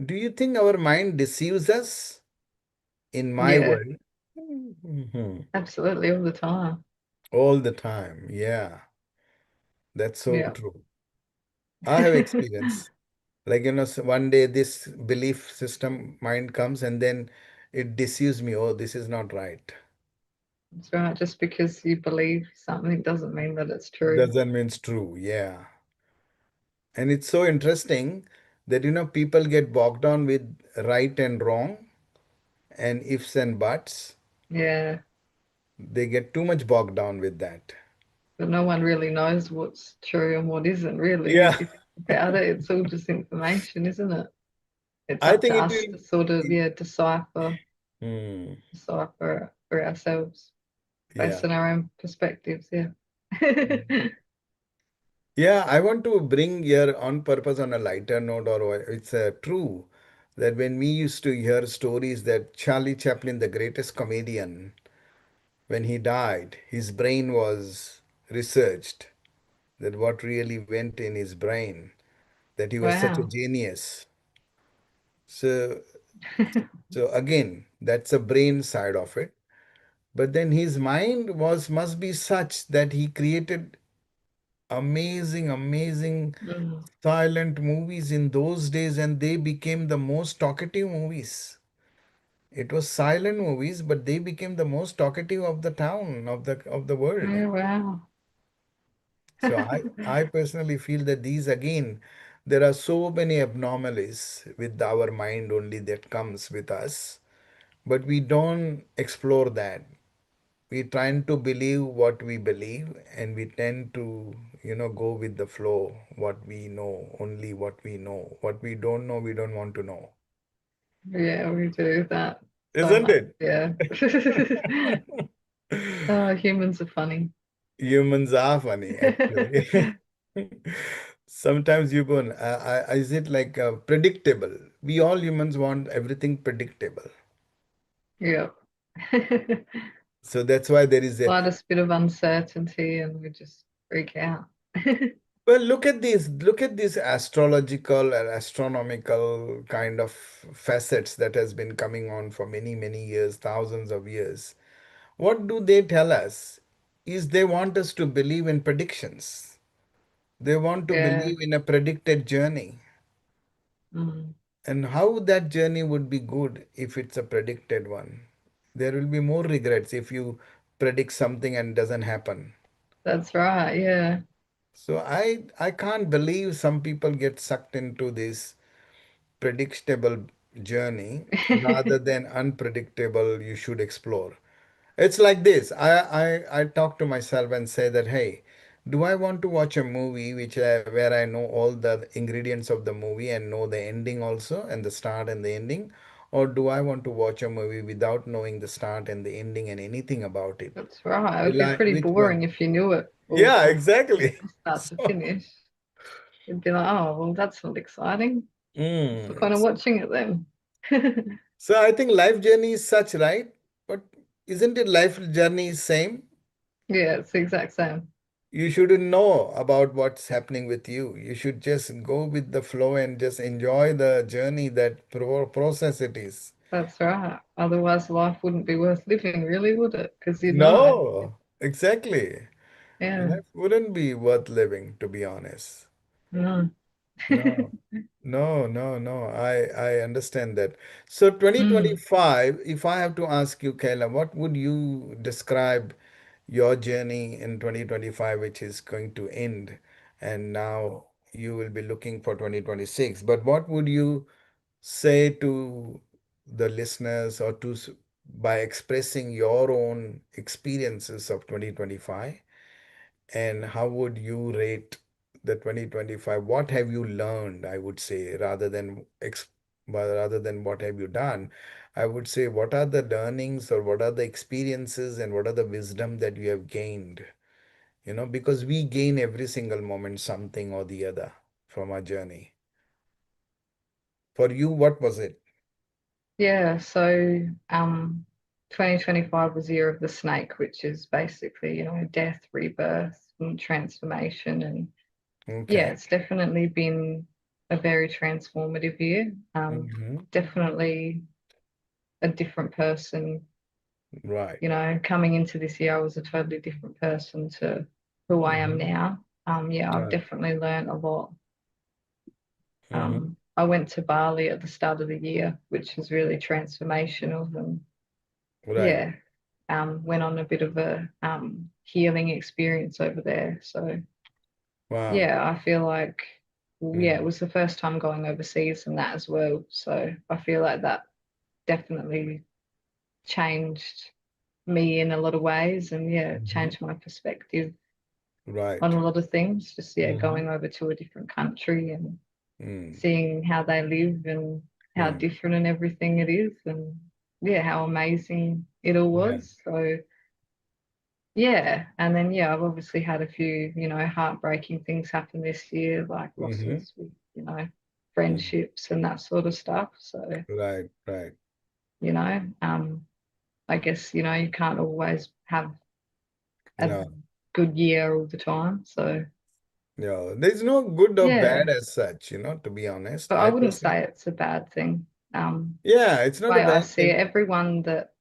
Speaker 1: Do you think our mind deceives us? In my
Speaker 2: Yeah,
Speaker 1: world, mhm,
Speaker 2: absolutely, all the time.
Speaker 1: all the time. Yeah, that's so
Speaker 2: Yeah.
Speaker 1: true. I have experience. Like, one day this belief system mind comes and then it deceives me. Oh, this is not right.
Speaker 2: That's right. Just because you believe something doesn't mean that it's true.
Speaker 1: Doesn't mean it's true. Yeah. And it's so interesting that, people get bogged down with right and wrong and ifs and buts.
Speaker 2: Yeah,
Speaker 1: They get too much bogged down with that.
Speaker 2: but no one really knows what's true and what isn't, really.
Speaker 1: Yeah.
Speaker 2: If you think about it, it's all just information, isn't it? It's
Speaker 1: I
Speaker 2: up to
Speaker 1: think it
Speaker 2: us to sort of,
Speaker 1: will.
Speaker 2: yeah, decipher for ourselves based
Speaker 1: Yeah.
Speaker 2: on our own perspectives. Yeah.
Speaker 1: Yeah, I want to bring here on purpose on a lighter note, or it's true that when we used to hear stories that Charlie Chaplin, the greatest comedian, when he died, his brain was researched, that what really went in his brain, that he was such a
Speaker 2: Wow.
Speaker 1: genius. So, so again, that's a brain side of it. But then his mind was must be such that he created amazing, amazing
Speaker 2: Mm.
Speaker 1: silent movies in those days, and they became the most talkative movies. It was silent movies, but they became the most talkative of the town, of the world.
Speaker 2: Oh, wow.
Speaker 1: So I personally feel that these again, there are so many abnormalities with our mind only that comes with us, but we don't explore that. We trying to believe what we believe, and we tend to, go with the flow, what we know, only what we know. What we don't know, we don't want to know.
Speaker 2: Yeah, we do that so
Speaker 1: Isn't
Speaker 2: much.
Speaker 1: it?
Speaker 2: Yeah. Oh, humans are funny.
Speaker 1: Humans are funny, actually. Sometimes you go, is it like predictable? We all humans want everything predictable.
Speaker 2: Yeah.
Speaker 1: So that's why there is a,
Speaker 2: Slightest bit of uncertainty and we just freak out.
Speaker 1: well, look at these astrological and astronomical kind of facets that has been coming on for many, many years, thousands of years. What do they tell us? Is they want us to believe in predictions. They want to
Speaker 2: Yeah.
Speaker 1: believe in a predicted journey.
Speaker 2: Mm,
Speaker 1: And how that journey would be good if it's a predicted one. There will be more regrets if you predict something and doesn't happen.
Speaker 2: that's right. Yeah.
Speaker 1: So I can't believe some people get sucked into this predictable journey rather than unpredictable you should explore. It's like this. I talk to myself and say that, hey, do I want to watch a movie where I know all the ingredients of the movie and know the ending also, and the start and the ending? Or do I want to watch a movie without knowing the start and the ending and anything about it?
Speaker 2: That's right. It would be pretty
Speaker 1: Which
Speaker 2: boring
Speaker 1: one?
Speaker 2: if you knew it all
Speaker 1: Yeah,
Speaker 2: from
Speaker 1: exactly.
Speaker 2: start to
Speaker 1: So,
Speaker 2: finish. You'd be like, oh, well, that's not exciting. What's the
Speaker 1: mm,
Speaker 2: point of watching it then?
Speaker 1: so I think life journey is such, right? But isn't it life journey is same?
Speaker 2: Yeah, it's the exact same.
Speaker 1: You shouldn't know about what's happening with you. You should just go with the flow and just enjoy the journey, that process it is.
Speaker 2: That's right. Otherwise, life wouldn't be worth living, really, would it? Because you'd know.
Speaker 1: No, exactly.
Speaker 2: Yeah.
Speaker 1: Life wouldn't be worth living, to be honest.
Speaker 2: No.
Speaker 1: No, no, no, no. I understand that. So
Speaker 2: Mm,
Speaker 1: 2025, if I have to ask you, Kayla, what would you describe your journey in 2025, which is going to end, and now you will be looking for 2026? But what would you say to the listeners, or by expressing your own experiences of 2025? And how would you rate the 2025? What have you learned, I would say, rather than but rather than what have you done, I would say what are the learnings or what are the experiences and what are the wisdom that you have gained, because we gain every single moment something or the other from our journey. For you, what was it?
Speaker 2: Yeah, so 2025 was the year of the snake, which is basically, death, rebirth, and transformation. And yeah,
Speaker 1: Okay.
Speaker 2: it's definitely been a very transformative year.
Speaker 1: Hmm.
Speaker 2: Definitely a different person.
Speaker 1: Right.
Speaker 2: Coming into this year, I was a totally different person to who I am
Speaker 1: Hmm.
Speaker 2: now. Yeah, I've
Speaker 1: Right.
Speaker 2: definitely learned a lot.
Speaker 1: Hmm.
Speaker 2: I went to Bali at the start of the year, which was really transformational. And
Speaker 1: Right.
Speaker 2: yeah, went on a bit of a healing experience over there. So
Speaker 1: Wow.
Speaker 2: yeah, I feel like, well, yeah, it
Speaker 1: Mm.
Speaker 2: was the first time going overseas and that as well. So I feel like that definitely changed me in a lot of ways, and yeah,
Speaker 1: Hmm.
Speaker 2: changed my perspective on
Speaker 1: Right.
Speaker 2: a lot of things. Just yeah,
Speaker 1: Hmm.
Speaker 2: going over to a different country and
Speaker 1: Mm.
Speaker 2: seeing how they live and how
Speaker 1: Mm.
Speaker 2: different and everything it is, and yeah, how amazing it all
Speaker 1: Yeah.
Speaker 2: was. So yeah, and then yeah, I've obviously had a few, heartbreaking things happen this year, like
Speaker 1: Hmm.
Speaker 2: losses with,
Speaker 1: Mm.
Speaker 2: friendships and that sort of stuff. So,
Speaker 1: Right. Right.
Speaker 2: you know, I guess, you can't always have a
Speaker 1: No.
Speaker 2: good year all the time. So
Speaker 1: No. There's no good or bad
Speaker 2: yeah,
Speaker 1: as such, to be honest.
Speaker 2: but I
Speaker 1: I
Speaker 2: wouldn't
Speaker 1: personally,
Speaker 2: say it's a bad thing.
Speaker 1: yeah, it's
Speaker 2: The
Speaker 1: not a
Speaker 2: way I
Speaker 1: bad
Speaker 2: see it,
Speaker 1: thing.
Speaker 2: everyone that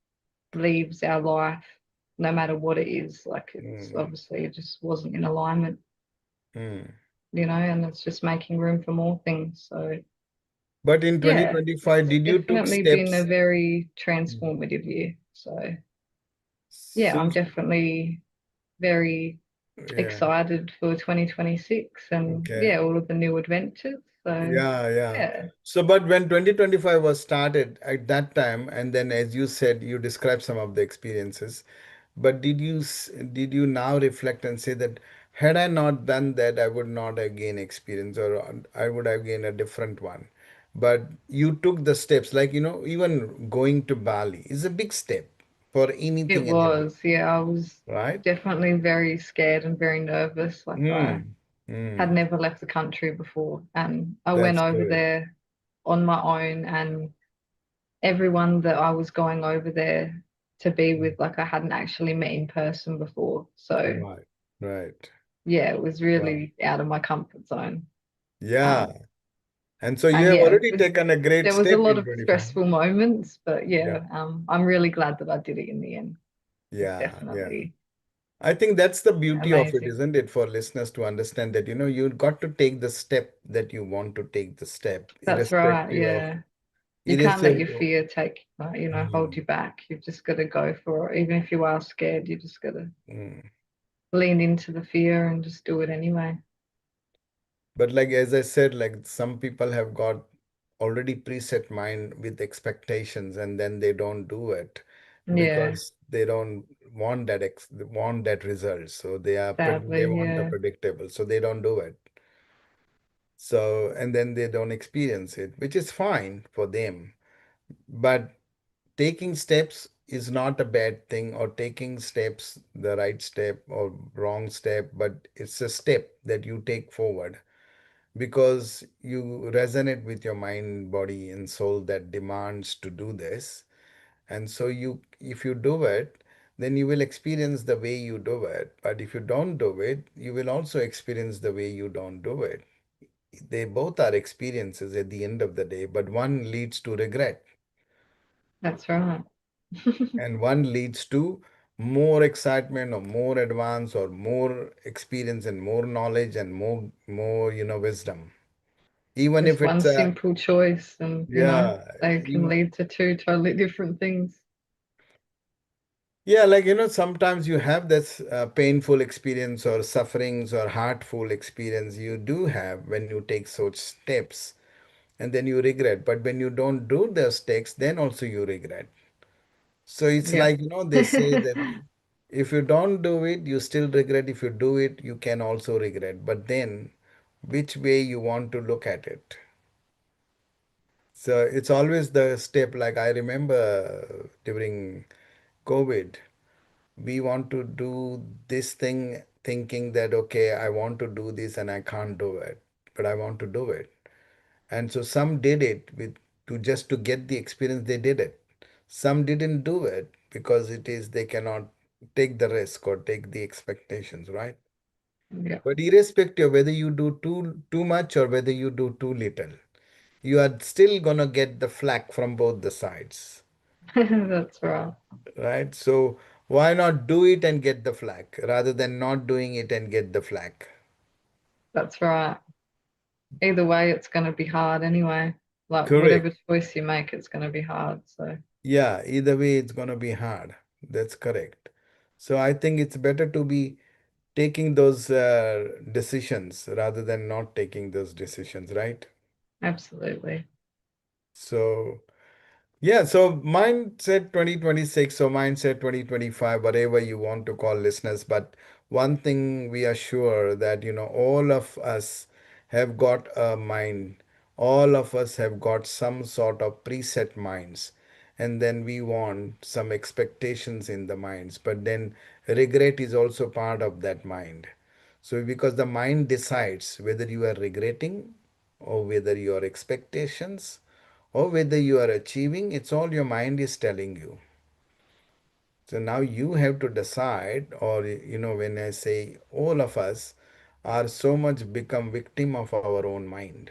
Speaker 2: leaves our life, no matter what it is, like it's
Speaker 1: Mm.
Speaker 2: obviously it just wasn't in alignment,
Speaker 1: Mm.
Speaker 2: and it's just making room for more things. So
Speaker 1: But in
Speaker 2: yeah,
Speaker 1: 2025,
Speaker 2: it's
Speaker 1: did you took
Speaker 2: definitely been a
Speaker 1: steps?
Speaker 2: very
Speaker 1: Mm.
Speaker 2: transformative year. So yeah, I'm
Speaker 1: Since,
Speaker 2: definitely very
Speaker 1: yeah,
Speaker 2: excited for 2026 and
Speaker 1: okay.
Speaker 2: yeah, all of the new adventures. So
Speaker 1: Yeah, yeah.
Speaker 2: yeah,
Speaker 1: So, but when 2025 was started at that time, and then as you said, you described some of the experiences. But did you now reflect and say that had I not done that, I would not have gained experience, or I would have gained a different one. But you took the steps, like even going to Bali is a big step for
Speaker 2: it
Speaker 1: anything and everything,
Speaker 2: was. Yeah, I was
Speaker 1: right?
Speaker 2: definitely very scared and very nervous. Like I
Speaker 1: Mm,
Speaker 2: had
Speaker 1: mm,
Speaker 2: never left the country before, and I went
Speaker 1: that's
Speaker 2: over
Speaker 1: correct.
Speaker 2: there on my own, and everyone that I was going over there to be with, like I hadn't actually met in person before. So
Speaker 1: Right, right.
Speaker 2: yeah, it was
Speaker 1: Wow.
Speaker 2: really out of my comfort zone.
Speaker 1: Yeah.
Speaker 2: Um,
Speaker 1: And so you
Speaker 2: and
Speaker 1: have
Speaker 2: yeah,
Speaker 1: already taken a great
Speaker 2: there was a
Speaker 1: step
Speaker 2: lot
Speaker 1: in
Speaker 2: of
Speaker 1: 25.
Speaker 2: stressful moments, but
Speaker 1: Yeah.
Speaker 2: yeah, I'm really glad that I did it in the end. It's
Speaker 1: Yeah, yeah.
Speaker 2: definitely
Speaker 1: I think that's the beauty of it,
Speaker 2: amazing.
Speaker 1: isn't it, for listeners to understand that, you got to take the step that you want to take the step,
Speaker 2: That's right.
Speaker 1: irrespective of,
Speaker 2: Yeah. You can't let your
Speaker 1: irrespective of,
Speaker 2: fear take, hold
Speaker 1: mm,
Speaker 2: you back. You've just got to go for it. Even if you are scared, you just got to
Speaker 1: mm.
Speaker 2: lean into the fear and just do it anyway.
Speaker 1: But like as I said, like some people have got already preset mind with expectations and then they don't do it
Speaker 2: Yeah,
Speaker 1: because they don't want that result. So they
Speaker 2: sadly,
Speaker 1: want the
Speaker 2: yeah,
Speaker 1: predictable, so they don't do it. So and then they don't experience it, which is fine for them. But taking steps is not a bad thing, or taking steps, the right step or wrong step, but it's a step that you take forward because you resonate with your mind, body, and soul that demands to do this. And so if you do it, then you will experience the way you do it. But if you don't do it, you will also experience the way you don't do it. They both are experiences at the end of the day, but one leads to regret
Speaker 2: that's right.
Speaker 1: and one leads to more excitement or more advance or more experience and more knowledge and more wisdom, even if
Speaker 2: Just one
Speaker 1: it's a
Speaker 2: simple choice, and
Speaker 1: yeah.
Speaker 2: they can lead to two totally different things.
Speaker 1: Yeah, like sometimes you have this painful experience or sufferings or heartful experience you do have when you take such steps, and then you regret. But when you don't do those steps, then also you regret. So it's
Speaker 2: Yep.
Speaker 1: like, they say that if you don't do it, you still regret. If you do it, you can also regret. But then, which way you want to look at it? So it's always the step. Like I remember during COVID, we want to do this thing thinking that, okay, I want to do this and I can't do it, but I want to do it. And so some did it with to just to get the experience, they did it. Some didn't do it because it is they cannot take the risk or take the expectations, right?
Speaker 2: Yeah,
Speaker 1: But irrespective of whether you do too much or whether you do too little, you are still gonna get the flack from both the sides,
Speaker 2: that's right.
Speaker 1: right? So why not do it and get the flack rather than not doing it and get the flack?
Speaker 2: That's right. Either way, it's going to be hard anyway. Like
Speaker 1: Correct.
Speaker 2: whatever choice you make, it's going to be hard. So
Speaker 1: Yeah, either way, it's gonna be hard. That's correct. So I think it's better to be taking those decisions rather than not taking those decisions, right?
Speaker 2: absolutely.
Speaker 1: So yeah, so mindset 2026, so mindset 2025, whatever you want to call listeners. But one thing we are sure that, all of us have got a mind, all of us have got some sort of preset minds. And then we want some expectations in the minds, but then regret is also part of that mind. So, because the mind decides whether you are regretting or whether your expectations or whether you are achieving, it's all your mind is telling you. So now you have to decide, or when I say all of us are so much become victim of our own mind.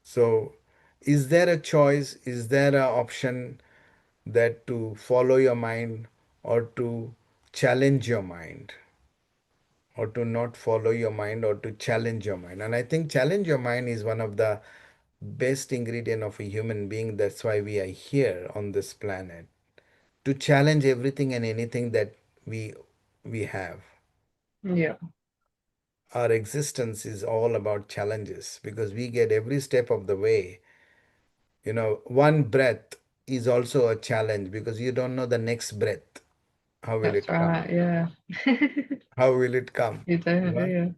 Speaker 1: So is there a choice? Is there an option that to follow your mind or to challenge your mind? Or to not follow your mind or to challenge your mind. And I think challenge your mind is one of the best ingredient of a human being. That's why we are here on this planet to challenge everything and anything that we we have.
Speaker 2: Yeah,
Speaker 1: Our existence is all about challenges because we get every step of the way. One breath is also a challenge because you don't know the next breath. How will
Speaker 2: that's
Speaker 1: it come?
Speaker 2: right. Yeah.
Speaker 1: How will it come?
Speaker 2: You do, do
Speaker 1: Right?
Speaker 2: you?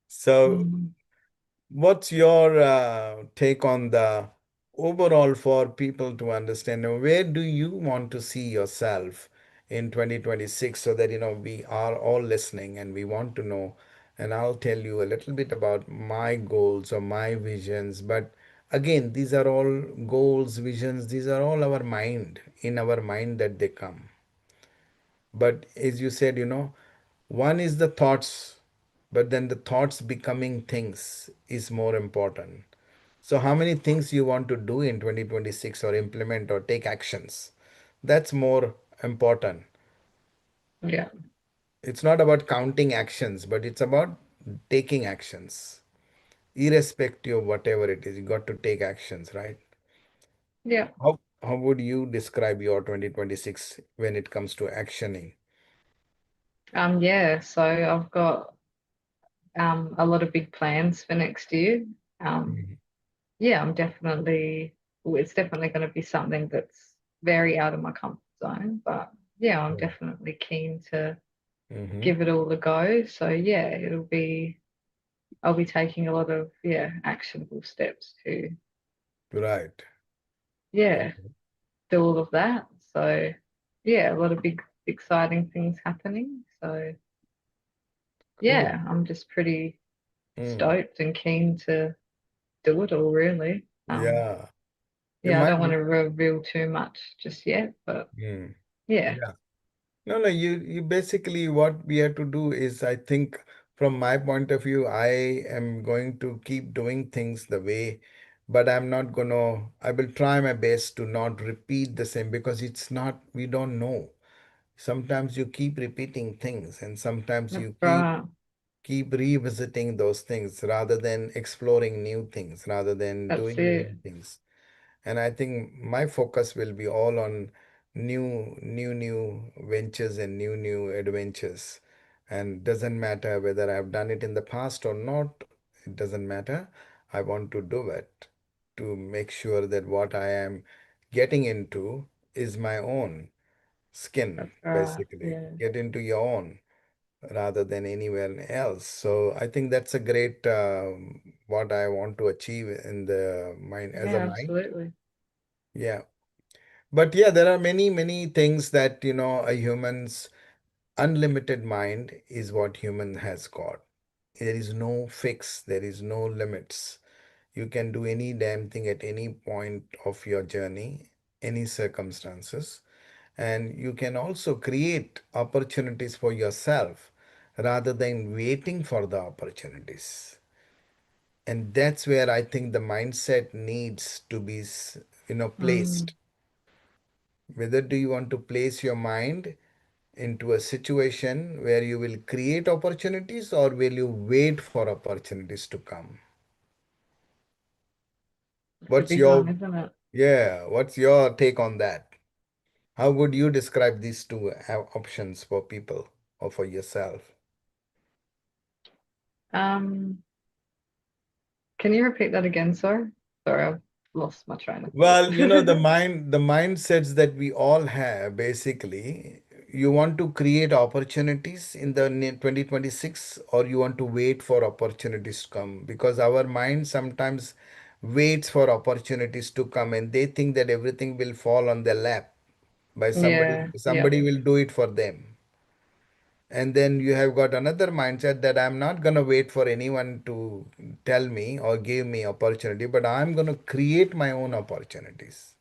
Speaker 1: So
Speaker 2: Mm.
Speaker 1: what's your take on the overall for people to understand where do you want to see yourself in 2026 so that we are all listening and we want to know, and I'll tell you a little bit about my goals or my visions. But again, these are all goals, visions, these are all our mind, in our mind that they come. But as you said, one is the thoughts, but then the thoughts becoming things is more important. So, how many things you want to do in 2026 or implement or take actions? That's more important.
Speaker 2: Yeah,
Speaker 1: It's not about counting actions, but it's about taking actions. Irrespective of whatever it is, you got to take actions, right?
Speaker 2: yeah.
Speaker 1: How would you describe your 2026 when it comes to actioning?
Speaker 2: Yeah. So I've got a lot of big plans for next year. Um,
Speaker 1: Mhm.
Speaker 2: yeah, well, it's definitely going to be something that's very out of my comfort zone. But yeah, I'm definitely keen to
Speaker 1: Mm-hmm.
Speaker 2: give it all a go. So yeah, I'll be taking a lot of, yeah, actionable steps to,
Speaker 1: Right.
Speaker 2: yeah, do all of that. So yeah, a lot of big, exciting things happening. So
Speaker 1: Cool.
Speaker 2: yeah, I'm just pretty
Speaker 1: Mm.
Speaker 2: stoked and keen to do it all really.
Speaker 1: Yeah.
Speaker 2: Yeah, I
Speaker 1: My,
Speaker 2: don't want to reveal too much just yet, but
Speaker 1: mm.
Speaker 2: yeah,
Speaker 1: Yeah. No, no, you basically what we have to do is, I think, from my point of view, I am going to keep doing things the way, but I will try my best to not repeat the same because it's not, we don't know. Sometimes you keep repeating things and sometimes
Speaker 2: that's
Speaker 1: you keep
Speaker 2: right.
Speaker 1: keep revisiting those things rather than exploring new things, rather than
Speaker 2: That's
Speaker 1: doing new
Speaker 2: it.
Speaker 1: things. And I think my focus will be all on new ventures and new adventures. And doesn't matter whether I've done it in the past or not, it doesn't matter. I want to do it to make sure that what I am getting into is my own skin,
Speaker 2: That's right.
Speaker 1: basically.
Speaker 2: Yeah.
Speaker 1: Get into your own. rather than anywhere else. So I think that's a great what I want to achieve in the mind as a
Speaker 2: Yeah,
Speaker 1: mind.
Speaker 2: absolutely.
Speaker 1: Yeah. But yeah, there are many, many things that, a human's unlimited mind is what human has got. There is no fix, there is no limits. You can do any damn thing at any point of your journey, any circumstances. And you can also create opportunities for yourself rather than waiting for the opportunities. And that's where I think the mindset needs to be,
Speaker 2: Mm.
Speaker 1: placed. Whether do you want to place your mind into a situation where you will create opportunities or will you wait for opportunities to come?
Speaker 2: It's a
Speaker 1: What's
Speaker 2: big one,
Speaker 1: your,
Speaker 2: isn't it?
Speaker 1: yeah, what's your take on that? How would you describe these two options for people or for yourself?
Speaker 2: Um, can you repeat that again, sorry? Sorry, I've lost my train of thought.
Speaker 1: Well, the mindsets that we all have, basically, you want to create opportunities in the 2026 or you want to wait for opportunities to come because our mind sometimes waits for opportunities to come and they think that everything will fall on their lap by somebody,
Speaker 2: Yeah, yeah,
Speaker 1: somebody will do it for them. And then you have got another mindset that I'm not going to wait for anyone to tell me or give me opportunity, but I'm going to create my own opportunities.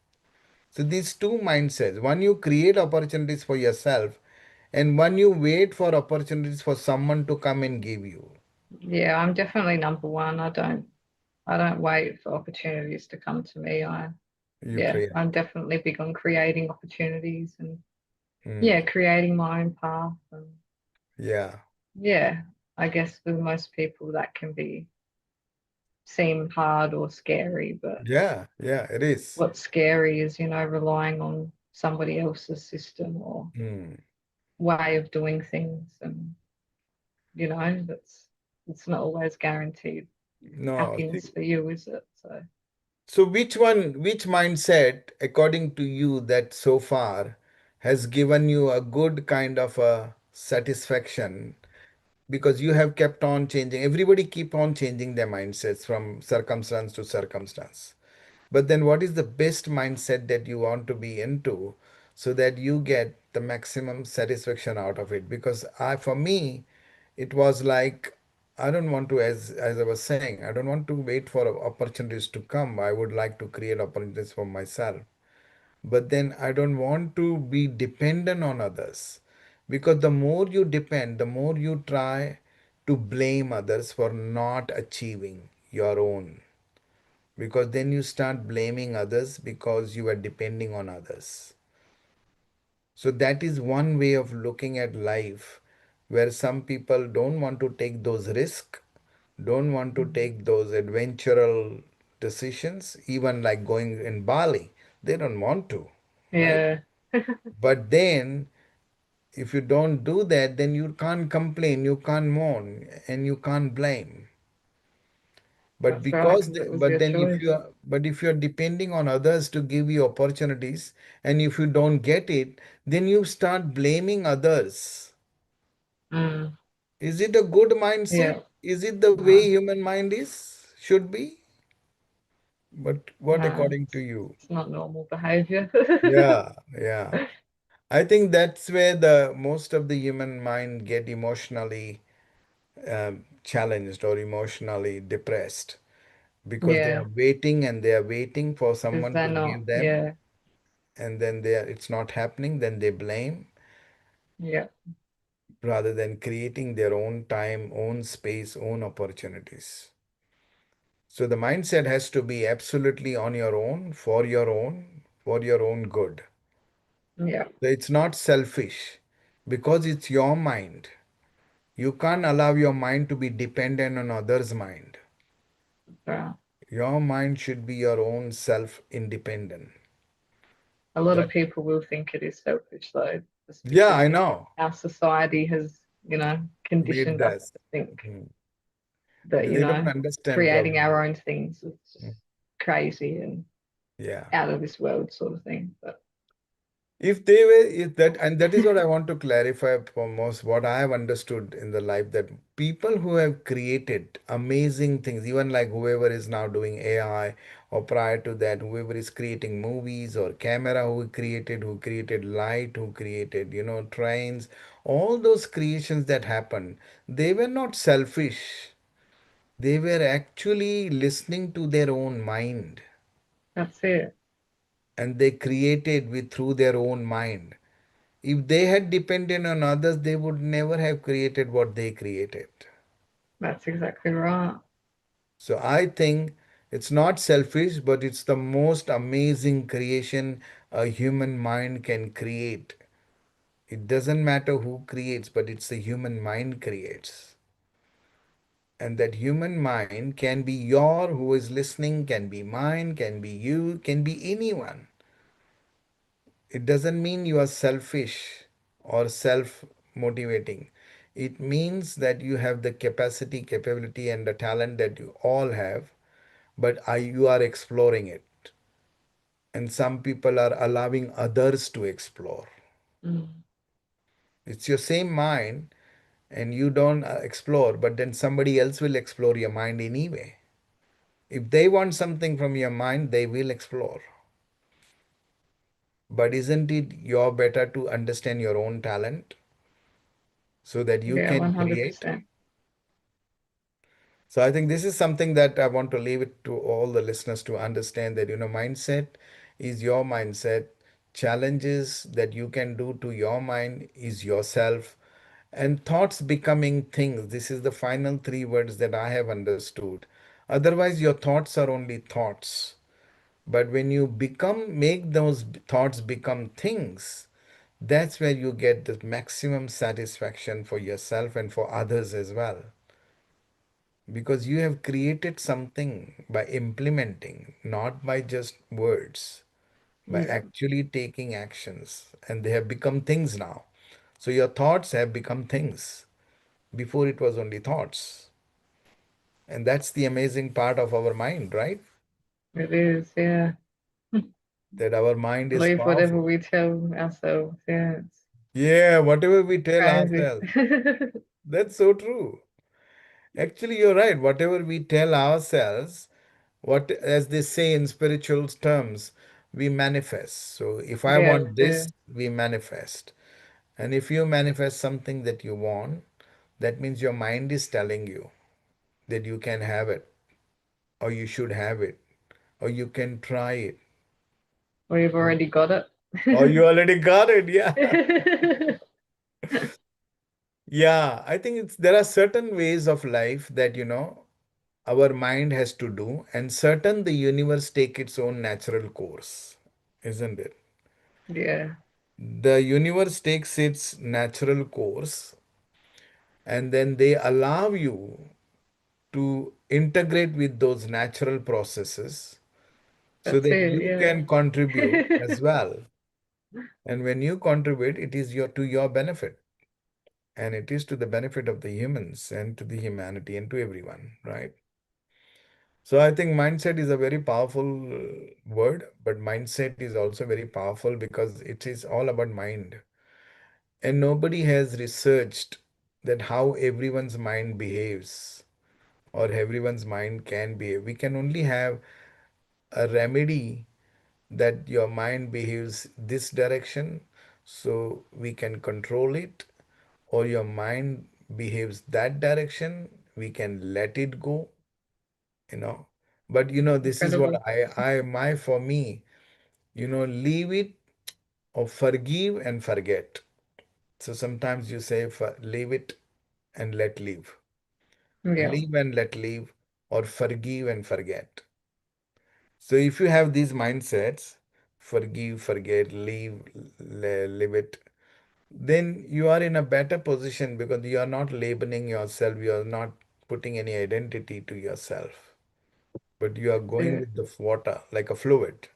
Speaker 1: So these two mindsets, one you create opportunities for yourself and one you wait for opportunities for someone to come and give you.
Speaker 2: yeah. I'm definitely number one. I don't wait for opportunities to come to me.
Speaker 1: You
Speaker 2: Yeah,
Speaker 1: create.
Speaker 2: I'm definitely big on creating opportunities and yeah,
Speaker 1: Hmm.
Speaker 2: creating my own path. And
Speaker 1: Yeah.
Speaker 2: yeah, I guess for most people that can be seem hard or scary, but
Speaker 1: Yeah. Yeah. It is.
Speaker 2: what's scary is, relying on somebody else's system or
Speaker 1: Hmm.
Speaker 2: way of doing things. And, that's it's not always guaranteed
Speaker 1: No.
Speaker 2: happiness for you, is it? So
Speaker 1: So which mindset, according to you, that so far has given you a good kind of a satisfaction because you have kept on changing. Everybody keep on changing their mindsets from circumstance to circumstance. But then what is the best mindset that you want to be into so that you get the maximum satisfaction out of it? Because for me, it was like I don't want to, as I was saying, I don't want to wait for opportunities to come. I would like to create opportunities for myself. But then I don't want to be dependent on others. Because the more you depend, the more you try to blame others for not achieving your own. Because then you start blaming others because you are depending on others. So that is one way of looking at life where some people don't want to take those risks, don't want to
Speaker 2: mm,
Speaker 1: take those adventural decisions, even like going in Bali. They don't want to, right?
Speaker 2: yeah,
Speaker 1: But then if you don't do that, then you can't complain, you can't mourn, and you can't blame. But
Speaker 2: that's right,
Speaker 1: because
Speaker 2: because it was
Speaker 1: but
Speaker 2: your
Speaker 1: then
Speaker 2: choice.
Speaker 1: if you are depending on others to give you opportunities, and if you don't get it, then you start blaming others.
Speaker 2: Mm,
Speaker 1: Is it a good mindset?
Speaker 2: yeah,
Speaker 1: Is it the way
Speaker 2: no,
Speaker 1: human mind is should be? But what
Speaker 2: no,
Speaker 1: according to you?
Speaker 2: it's not normal behavior.
Speaker 1: Yeah, yeah. I think that's where the most of the human mind get emotionally challenged or emotionally depressed because they
Speaker 2: Yeah,
Speaker 1: are waiting and they are waiting for
Speaker 2: because
Speaker 1: someone
Speaker 2: they're
Speaker 1: to
Speaker 2: not.
Speaker 1: give them,
Speaker 2: Yeah,
Speaker 1: and then it's not happening, then they blame
Speaker 2: yeah,
Speaker 1: rather than creating their own time, own space, own opportunities. So the mindset has to be absolutely on your own, for your own good.
Speaker 2: yeah.
Speaker 1: So it's not selfish because it's your mind. You can't allow your mind to be dependent on others' mind.
Speaker 2: So
Speaker 1: Your mind should be your own self independent.
Speaker 2: a lot of
Speaker 1: That,
Speaker 2: people will think it is selfish, though, just
Speaker 1: yeah,
Speaker 2: because
Speaker 1: I know.
Speaker 2: our society has,
Speaker 1: Made
Speaker 2: conditioned us
Speaker 1: this.
Speaker 2: to think
Speaker 1: Mhm.
Speaker 2: that,
Speaker 1: They don't understand
Speaker 2: creating
Speaker 1: probably.
Speaker 2: our own things is just crazy and
Speaker 1: Yeah.
Speaker 2: out of this world sort of thing. But
Speaker 1: If they were, if that, and that is what I want to clarify for most, what I have understood in the life, that people who have created amazing things, even like whoever is now doing AI, or prior to that, whoever is creating movies or camera, who created light, who created, trains, all those creations that happened, they were not selfish. They were actually listening to their own mind,
Speaker 2: That's it.
Speaker 1: and they created with through their own mind. If they had depended on others, they would never have created what they created.
Speaker 2: That's exactly right.
Speaker 1: So I think it's not selfish, but it's the most amazing creation a human mind can create. It doesn't matter who creates, but it's the human mind creates. And that human mind can be your, who is listening, can be mine, can be you, can be anyone. It doesn't mean you are selfish or self motivating. It means that you have the capacity, capability, and the talent that you all have, but you are exploring it. And some people are allowing others to explore.
Speaker 2: Mm.
Speaker 1: It's your same mind, and you don't explore, but then somebody else will explore your mind anyway. If they want something from your mind, they will explore. But isn't it your better to understand your own talent so that you
Speaker 2: Yeah,
Speaker 1: can create?
Speaker 2: 100%.
Speaker 1: So I think this is something that I want to leave it to all the listeners to understand, that mindset is your mindset. Challenges that you can do to your mind is yourself. And thoughts becoming things. This is the final three words that I have understood. Otherwise, your thoughts are only thoughts. But when you make those thoughts become things, that's where you get the maximum satisfaction for yourself and for others as well, because you have created something by implementing, not by just words, by
Speaker 2: Yeah,
Speaker 1: actually taking actions, and they have become things now. So your thoughts have become things. Before it was only thoughts. And that's the amazing part of our mind, right?
Speaker 2: it is. Yeah.
Speaker 1: That our mind is
Speaker 2: Believe whatever
Speaker 1: powerful.
Speaker 2: we tell ourselves. Yeah, it's
Speaker 1: Yeah, whatever we tell
Speaker 2: crazy.
Speaker 1: ourselves, that's so true. Actually, you're right. Whatever we tell ourselves, what, as they say in spiritual terms, we manifest. So if I
Speaker 2: Yeah,
Speaker 1: want
Speaker 2: yeah.
Speaker 1: this, we manifest. And if you manifest something that you want, that means your mind is telling you that you can have it, or you should have it, or you can try it,
Speaker 2: Or you've already got
Speaker 1: or
Speaker 2: it.
Speaker 1: you already got it. Yeah. Yeah. I think there are certain ways of life that, our mind has to do, and certain the universe take its own natural course, isn't it?
Speaker 2: Yeah,
Speaker 1: The universe takes its natural course, and then they allow you to integrate with those natural processes so
Speaker 2: that's
Speaker 1: that
Speaker 2: it.
Speaker 1: you can contribute
Speaker 2: Yeah.
Speaker 1: as well. And when you contribute, it is to your benefit, and it is to the benefit of the humans and to the humanity and to everyone, right? So I think mindset is a very powerful word, but mindset is also very powerful because it is all about mind. And nobody has researched that how everyone's mind behaves, or everyone's mind can behave. We can only have a remedy that your mind behaves this direction, so we can control it, or your mind behaves that direction, we can let it go, you know. But this is what
Speaker 2: Incredible.
Speaker 1: my for me, leave it, or forgive and forget. So sometimes you say, leave it and let live,
Speaker 2: Yeah.
Speaker 1: leave and let live, or forgive and forget. So if you have these mindsets, forgive, forget, leave, live it, then you are in a better position, because you are not labeling yourself, you are not putting any identity to yourself, but you are
Speaker 2: That's
Speaker 1: going
Speaker 2: it.
Speaker 1: with the water like a fluid.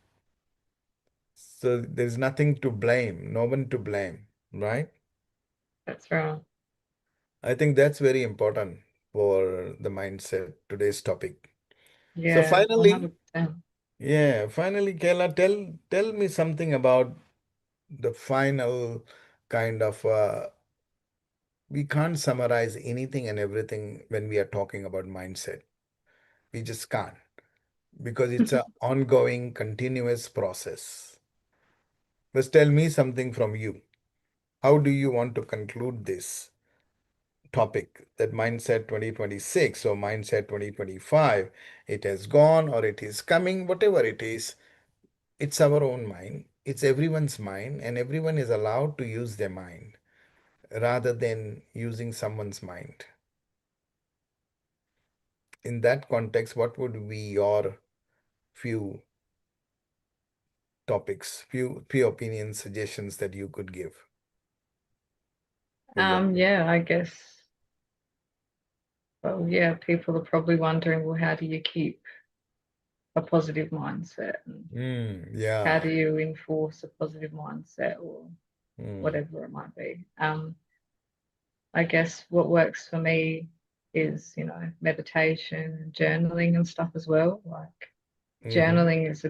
Speaker 1: So there's nothing to blame, no one to blame, right?
Speaker 2: That's right.
Speaker 1: I think that's very important for the mindset, today's topic. So
Speaker 2: Yeah,
Speaker 1: finally,
Speaker 2: 100%.
Speaker 1: yeah, finally, Kayla, tell me something about the final kind of we can't summarize anything and everything when we are talking about mindset. We just can't because it's an ongoing, continuous process. But tell me something from you. How do you want to conclude this topic, that mindset 2026 or mindset 2025? It has gone or it is coming, whatever it is, it's our own mind. It's everyone's mind, and everyone is allowed to use their mind rather than using someone's mind. In that context, what would be your few topics, few opinions, suggestions that you could give for your
Speaker 2: Yeah, I guess. Well, yeah, people are probably wondering, well, how do you keep a positive mindset, and how
Speaker 1: yeah.
Speaker 2: do you enforce a positive mindset, or
Speaker 1: Mm,
Speaker 2: whatever it might be. I guess what works for me is, meditation, journaling and stuff as well. Like
Speaker 1: mm-hmm,
Speaker 2: journaling is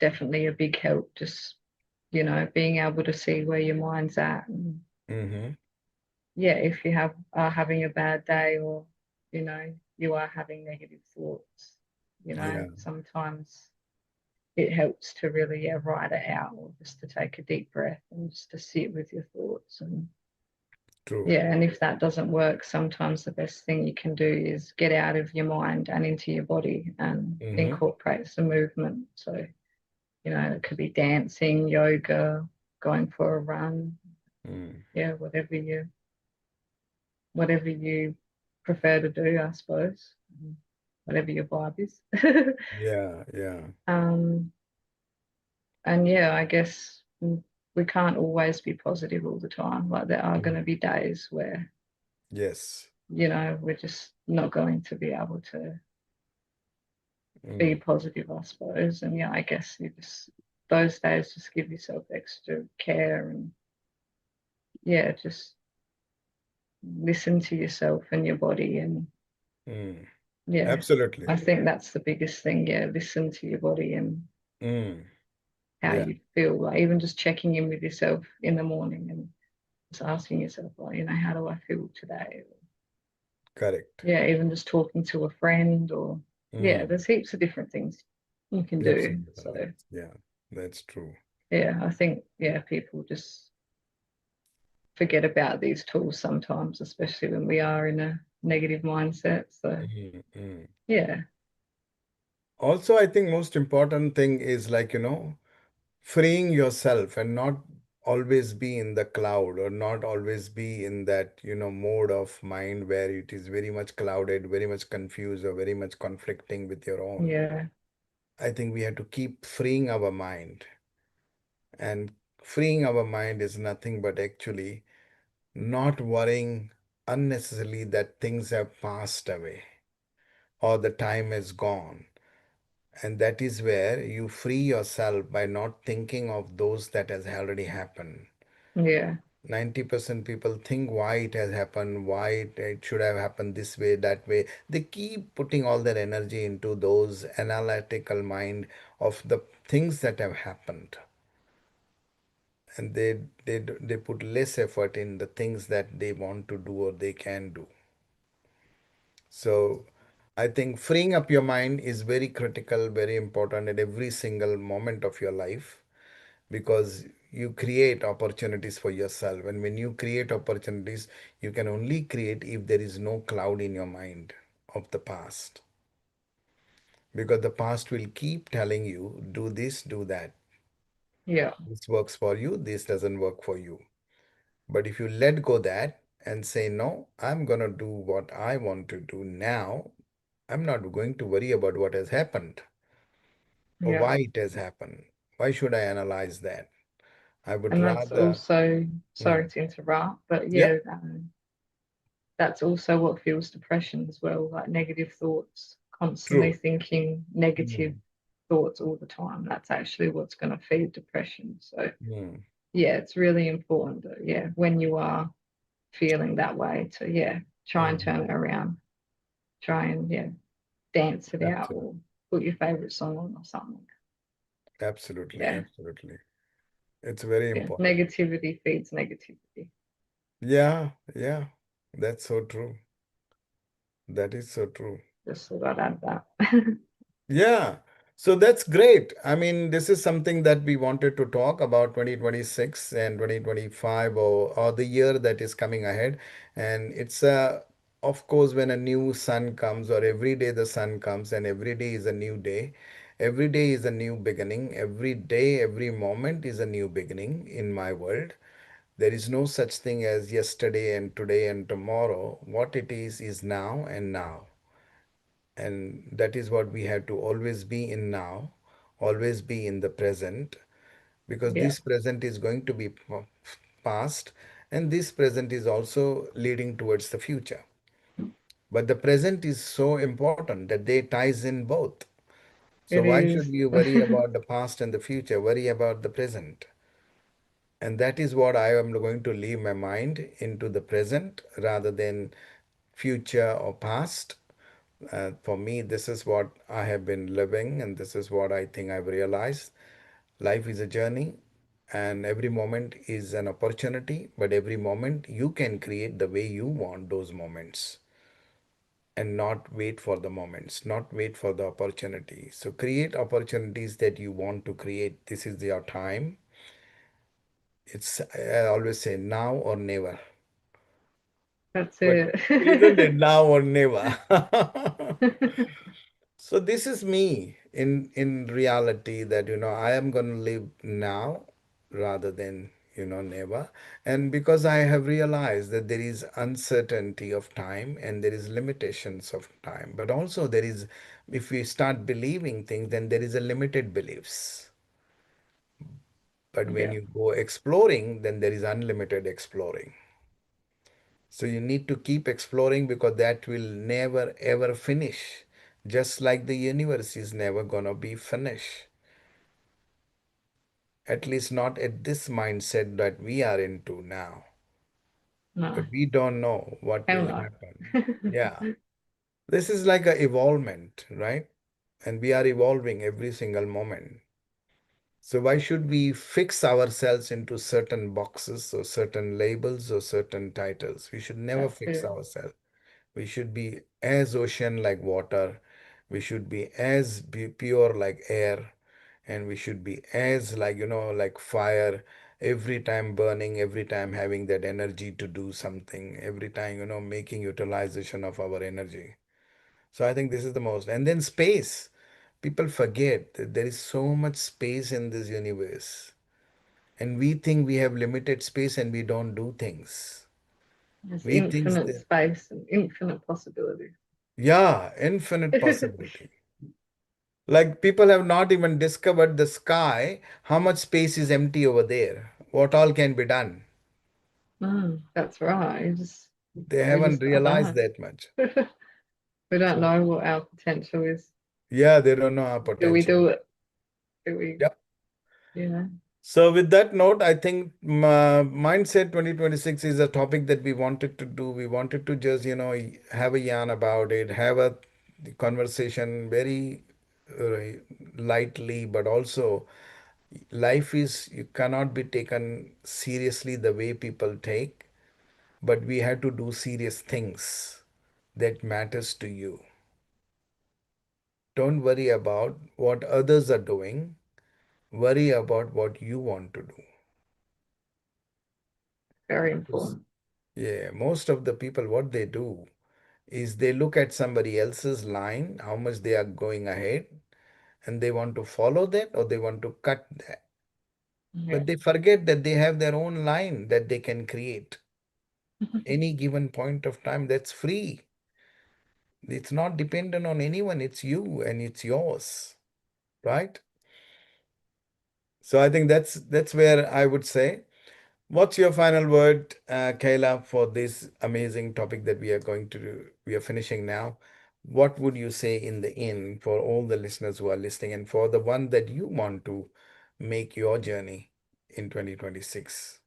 Speaker 2: definitely a big help. Just, being able to see where your mind's at. And
Speaker 1: mm-hmm,
Speaker 2: yeah, if you are having a bad day, or, you are having negative thoughts,
Speaker 1: yeah,
Speaker 2: sometimes it helps to really, yeah, write it out, or just to take a deep breath and just to sit with your thoughts. And
Speaker 1: true.
Speaker 2: yeah, and if that doesn't work, sometimes the best thing you can do is get out of your mind and into your body and
Speaker 1: Mm-hmm,
Speaker 2: incorporate some movement. So, it could be dancing, yoga, going for a run,
Speaker 1: mm,
Speaker 2: yeah, whatever you prefer to do, I suppose, whatever your vibe is.
Speaker 1: yeah, yeah.
Speaker 2: um, and yeah, I guess we can't always be positive all the time. Like there are going
Speaker 1: Mm,
Speaker 2: to be days where,
Speaker 1: yes.
Speaker 2: we're just not going to be able to be
Speaker 1: Mm,
Speaker 2: positive, I suppose. And yeah, I guess you just those days just give yourself extra care, and yeah, just listen to yourself and your body. And
Speaker 1: mm,
Speaker 2: yeah,
Speaker 1: absolutely.
Speaker 2: I think that's the biggest thing. Yeah, listen to your body and
Speaker 1: Mm,
Speaker 2: how
Speaker 1: yeah,
Speaker 2: you feel. Like even just checking in with yourself in the morning and just asking yourself, like, how do I feel today?
Speaker 1: correct.
Speaker 2: Yeah, even just talking to a friend, or yeah,
Speaker 1: Mm,
Speaker 2: there's heaps of different things you can do. So
Speaker 1: absolutely. Yeah, that's true.
Speaker 2: yeah, I think, yeah, people just forget about these tools sometimes, especially when we are in a negative mindset. So
Speaker 1: Mm, mm.
Speaker 2: yeah,
Speaker 1: Also, I think most important thing is like, freeing yourself and not always be in the cloud or not always be in that, mode of mind where it is very much clouded, very much confused, or very much conflicting with your own.
Speaker 2: yeah,
Speaker 1: I think we have to keep freeing our mind. And freeing our mind is nothing but actually not worrying unnecessarily that things have passed away or the time is gone. And that is where you free yourself by not thinking of those that has already happened.
Speaker 2: yeah,
Speaker 1: 90% people think why it has happened, why it should have happened this way, that way. They keep putting all their energy into those analytical mind of the things that have happened. And they put less effort in the things that they want to do or they can do. So I think freeing up your mind is very critical, very important at every single moment of your life because you create opportunities for yourself. And when you create opportunities, you can only create if there is no cloud in your mind of the past. Because the past will keep telling you, do this, do that.
Speaker 2: yeah,
Speaker 1: This works for you, this doesn't work for you. But if you let go that and say, no, I'm going to do what I want to do now, I'm not going to worry about what has happened or
Speaker 2: yeah.
Speaker 1: why it has happened. Why should I analyze that? I would
Speaker 2: And that's
Speaker 1: rather.
Speaker 2: also,
Speaker 1: Hmm.
Speaker 2: sorry to interrupt, but
Speaker 1: Yeah,
Speaker 2: yeah, that's also what fuels depression as well, like negative thoughts, constantly
Speaker 1: true.
Speaker 2: thinking negative
Speaker 1: Hmm.
Speaker 2: thoughts all the time. That's actually what's going to feed depression. So
Speaker 1: Hmm.
Speaker 2: yeah, it's really important that, yeah, when you are feeling that way, to, yeah, try and
Speaker 1: Hmm.
Speaker 2: turn it around. Try and, yeah, dance it out,
Speaker 1: Absolutely.
Speaker 2: or put your favorite song on or something.
Speaker 1: Absolutely.
Speaker 2: Yeah.
Speaker 1: Absolutely. It's very
Speaker 2: Yeah,
Speaker 1: important.
Speaker 2: negativity feeds negativity.
Speaker 1: Yeah, yeah, that's so true. That is so true.
Speaker 2: Just thought I'd add that.
Speaker 1: Yeah. So that's great. I mean, this is something that we wanted to talk about 2026 and 2025, or the year that is coming ahead. And it's of course, when a new sun comes, or every day the sun comes, and every day is a new day. Every day is a new beginning. Every day, every moment is a new beginning in my world. There is no such thing as yesterday and today and tomorrow. What it is now and now. And that is what we have to always be in now, always be in the present, because
Speaker 2: Yeah,
Speaker 1: this present is going to be past, and this present is also leading towards the future. But the present is so important that they ties in both. So
Speaker 2: it
Speaker 1: why should
Speaker 2: is.
Speaker 1: you worry about the past and the future? Worry about the present. And that is what I am going to leave my mind into the present rather than future or past. For me, this is what I have been living, and this is what I think I've realized. Life is a journey, and every moment is an opportunity, but every moment you can create the way you want those moments and not wait for the moments, not wait for the opportunity. So create opportunities that you want to create. This is your time. I always say now or never.
Speaker 2: That's
Speaker 1: But
Speaker 2: it.
Speaker 1: isn't it now or never? So this is me in reality, that I am going to live now rather than never. And because I have realized that there is uncertainty of time and there is limitations of time, but also there is, if we start believing things, then there is a limited beliefs. But when
Speaker 2: Yeah,
Speaker 1: you go exploring, then there is unlimited exploring. So you need to keep exploring, because that will never ever finish. Just like the universe is never gonna be finished. At least not at this mindset that we are into now.
Speaker 2: no,
Speaker 1: But we don't know what
Speaker 2: hell
Speaker 1: will
Speaker 2: no.
Speaker 1: happen. Yeah. This is like a evolvement, right? And we are evolving every single moment. So why should we fix ourselves into certain boxes or certain labels or certain titles? We should never
Speaker 2: That's
Speaker 1: fix
Speaker 2: it.
Speaker 1: ourselves. We should be as ocean like water. We should be as pure like air. And we should be as like, like fire, every time burning, every time having that energy to do something, every time, making utilization of our energy. So I think this is the most. And then space. People forget that there is so much space in this universe. And we think we have limited space and we don't do things.
Speaker 2: There's
Speaker 1: We think
Speaker 2: infinite
Speaker 1: that,
Speaker 2: space and infinite possibilities.
Speaker 1: yeah, infinite possibility. Like people have not even discovered the sky, how much space is empty over there, what all can be done.
Speaker 2: That's right.
Speaker 1: They
Speaker 2: We
Speaker 1: haven't
Speaker 2: just don't
Speaker 1: realized
Speaker 2: know.
Speaker 1: that much.
Speaker 2: We don't
Speaker 1: So,
Speaker 2: know what our potential is.
Speaker 1: yeah, they don't know our
Speaker 2: Do we
Speaker 1: potential.
Speaker 2: do it? Do we,
Speaker 1: Yeah.
Speaker 2: you know?
Speaker 1: So, with that note, I think Mindset 2026 is a topic that we wanted to do. We wanted to just, have a yarn about it, have a conversation very uh, lightly, but also life is, you cannot be taken seriously the way people take, but we have to do serious things that matters to you. Don't worry about what others are doing. Worry about what you want to do.
Speaker 2: Very
Speaker 1: Because,
Speaker 2: important.
Speaker 1: yeah, most of the people, what they do is they look at somebody else's line, how much they are going ahead, and they want to follow that or they want to cut that.
Speaker 2: Yeah.
Speaker 1: But they forget that they have their own line that they can create any given point of time, that's free. It's not dependent on anyone. It's you and it's yours, right? So I think that's where I would say. What's your final word, Kayla, for this amazing topic that we are going to do? We are finishing now. What would you say in the end for all the listeners who are listening and for the one that you want to make your journey in 2026?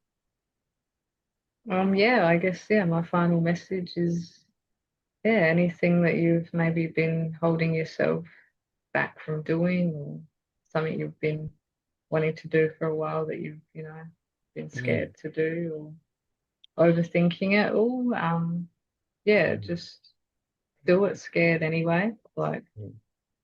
Speaker 2: Yeah, I guess, yeah, my final message is, yeah, anything that you've maybe been holding yourself back from doing or something you've been wanting to do for a while that you've, been
Speaker 1: mm,
Speaker 2: scared to do or overthinking it all. Yeah,
Speaker 1: mm,
Speaker 2: just do it scared anyway. Like,
Speaker 1: mm,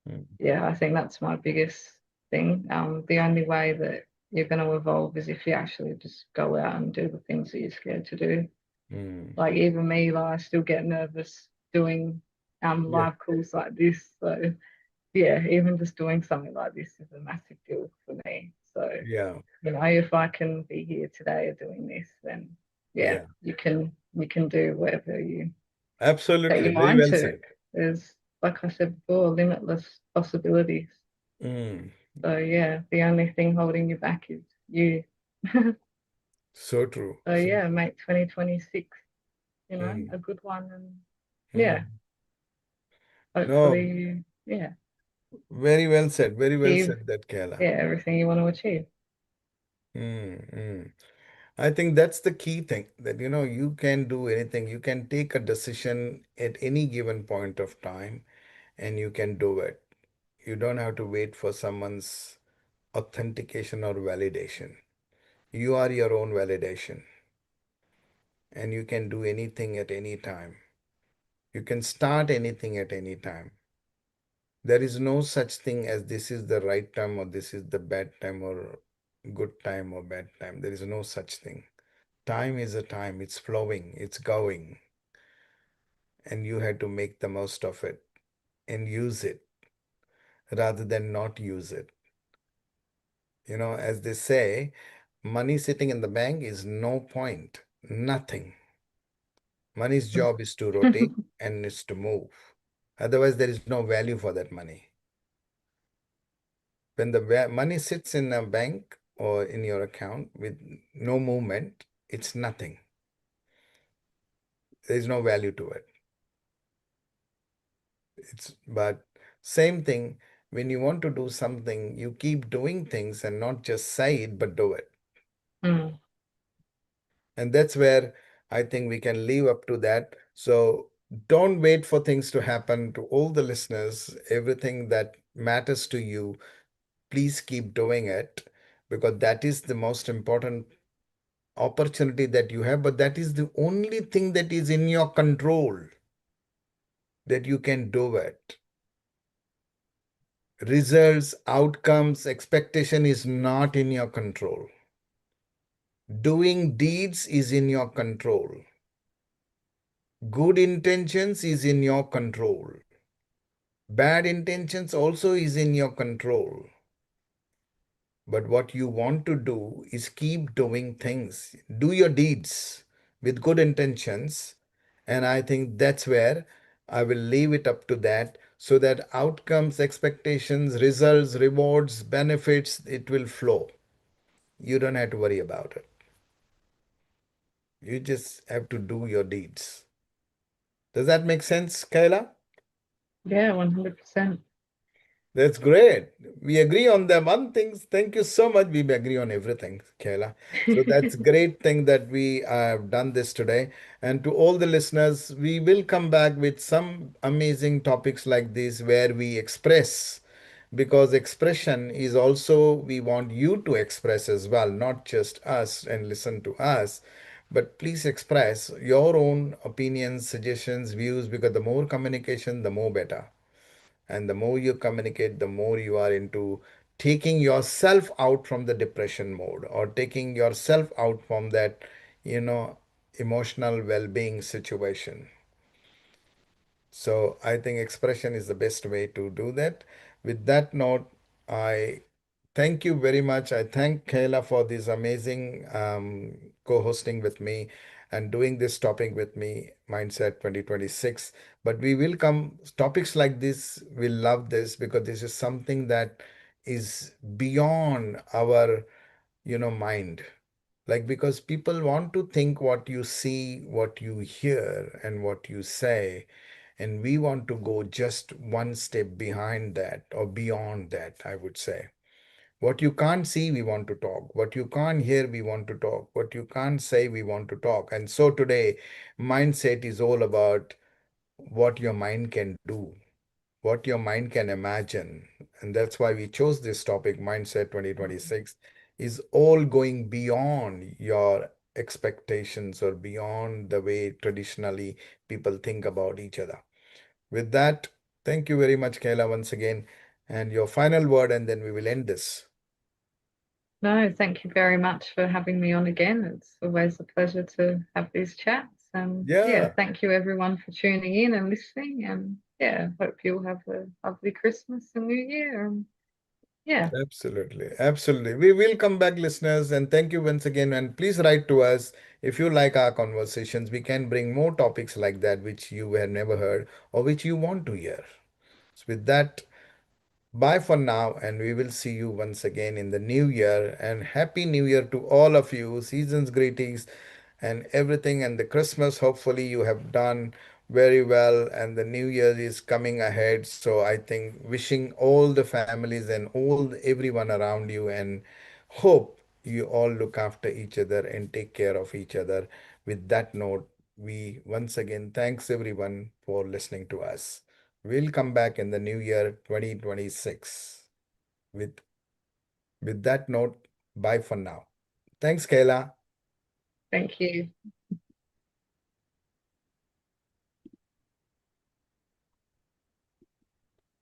Speaker 1: mm,
Speaker 2: yeah, I think that's my biggest thing. The only way that you're going to evolve is if you actually just go out and do the things that you're scared to do.
Speaker 1: mm.
Speaker 2: Like even me, like I still get nervous doing
Speaker 1: Yeah,
Speaker 2: live calls like this. So yeah, even just doing something like this is a massive deal for me. So,
Speaker 1: yeah,
Speaker 2: if I can be here today doing this, then yeah,
Speaker 1: yeah.
Speaker 2: you can do whatever you set
Speaker 1: Absolutely.
Speaker 2: your
Speaker 1: Very
Speaker 2: mind
Speaker 1: well
Speaker 2: to.
Speaker 1: said.
Speaker 2: There's, like I said before, limitless possibilities.
Speaker 1: Mm,
Speaker 2: So yeah, the only thing holding you back is you. So
Speaker 1: so true. So
Speaker 2: yeah,
Speaker 1: true.
Speaker 2: make 2026,
Speaker 1: Mm,
Speaker 2: a good one, and yeah,
Speaker 1: mm. No,
Speaker 2: hopefully, yeah,
Speaker 1: very well said. Very well
Speaker 2: achieve,
Speaker 1: said that, Kayla.
Speaker 2: yeah, everything you want to achieve.
Speaker 1: Mm, mm. I think that's the key thing that you can do anything. You can take a decision at any given point of time and you can do it. You don't have to wait for someone's authentication or validation. You are your own validation and you can do anything at any time. You can start anything at any time. There is no such thing as this is the right time or this is the bad time or good time or bad time. There is no such thing. Time is a time, it's flowing, it's going, and you have to make the most of it and use it rather than not use it. As they say, money sitting in the bank is no point, nothing. Money's job is to rotate and is to move. Otherwise, there is no value for that money. When the money sits in a bank or in your account with no movement, it's nothing. There is no value to it. But same thing, when you want to do something, you keep doing things and not just say it, but do it.
Speaker 2: Mm.
Speaker 1: And that's where I think we can live up to that. So don't wait for things to happen. To all the listeners, everything that matters to you, please keep doing it because that is the most important opportunity that you have. But that is the only thing that is in your control that you can do it. Results, outcomes, expectation is not in your control. Doing deeds is in your control. Good intentions is in your control. Bad intentions also is in your control. But what you want to do is keep doing things. Do your deeds with good intentions. And I think that's where I will leave it up to that so that outcomes, expectations, results, rewards, benefits, it will flow. You don't have to worry about it. You just have to do your deeds. Does that make sense, Kayla?
Speaker 2: Yeah, 100%.
Speaker 1: That's great. We agree on the one thing. Thank you so much. We agree on everything, Kayla. So that's great thing that we have done this today. And to all the listeners, we will come back with some amazing topics like this where we express, because expression is also we want you to express as well, not just us and listen to us. But please express your own opinions, suggestions, views, because the more communication, the more better. And the more you communicate, the more you are into taking yourself out from the depression mode or taking yourself out from that, you know, emotional well being situation. So I think expression is the best way to do that. With that note, I thank you very much. I thank Kayla for this amazing co-hosting with me and doing this topic with me, Mindset 2026. But we will come topics like this. We love this because this is something that is beyond our, mind. Like because people want to think what you see, what you hear, and what you say. And we want to go just one step behind that or beyond that, I would say. What you can't see, we want to talk. What you can't hear, we want to talk. What you can't say, we want to talk. And so today, mindset is all about what your mind can do. what your mind can imagine. And that's why we chose this topic, Mindset
Speaker 2: Mm.
Speaker 1: 2026, is all going beyond your expectations or beyond the way traditionally people think about each other. With that, thank you very much, Kayla, once again. And your final word, and then we will end this.
Speaker 2: No, thank you very much for having me on again. It's always a pleasure to have these chats. Yeah,
Speaker 1: Yeah.
Speaker 2: thank you everyone for tuning in and listening. And yeah, hope you'll have a lovely Christmas and New Year. Yeah,
Speaker 1: Absolutely. Absolutely. We will come back, listeners, and thank you once again. And please write to us if you like our conversations. We can bring more topics like that which you have never heard or which you want to hear. So, with that, bye for now, and we will see you once again in the new year. And Happy New Year to all of you. Season's greetings and everything. And the Christmas, hopefully, you have done very well. And the new year is coming ahead. So I think wishing all the families and all everyone around you, and hope you all look after each other and take care of each other. With that note, we once again thanks everyone for listening to us. We'll come back in the new year 2026. With with that note, bye for now. Thanks, Kayla.
Speaker 2: thank you.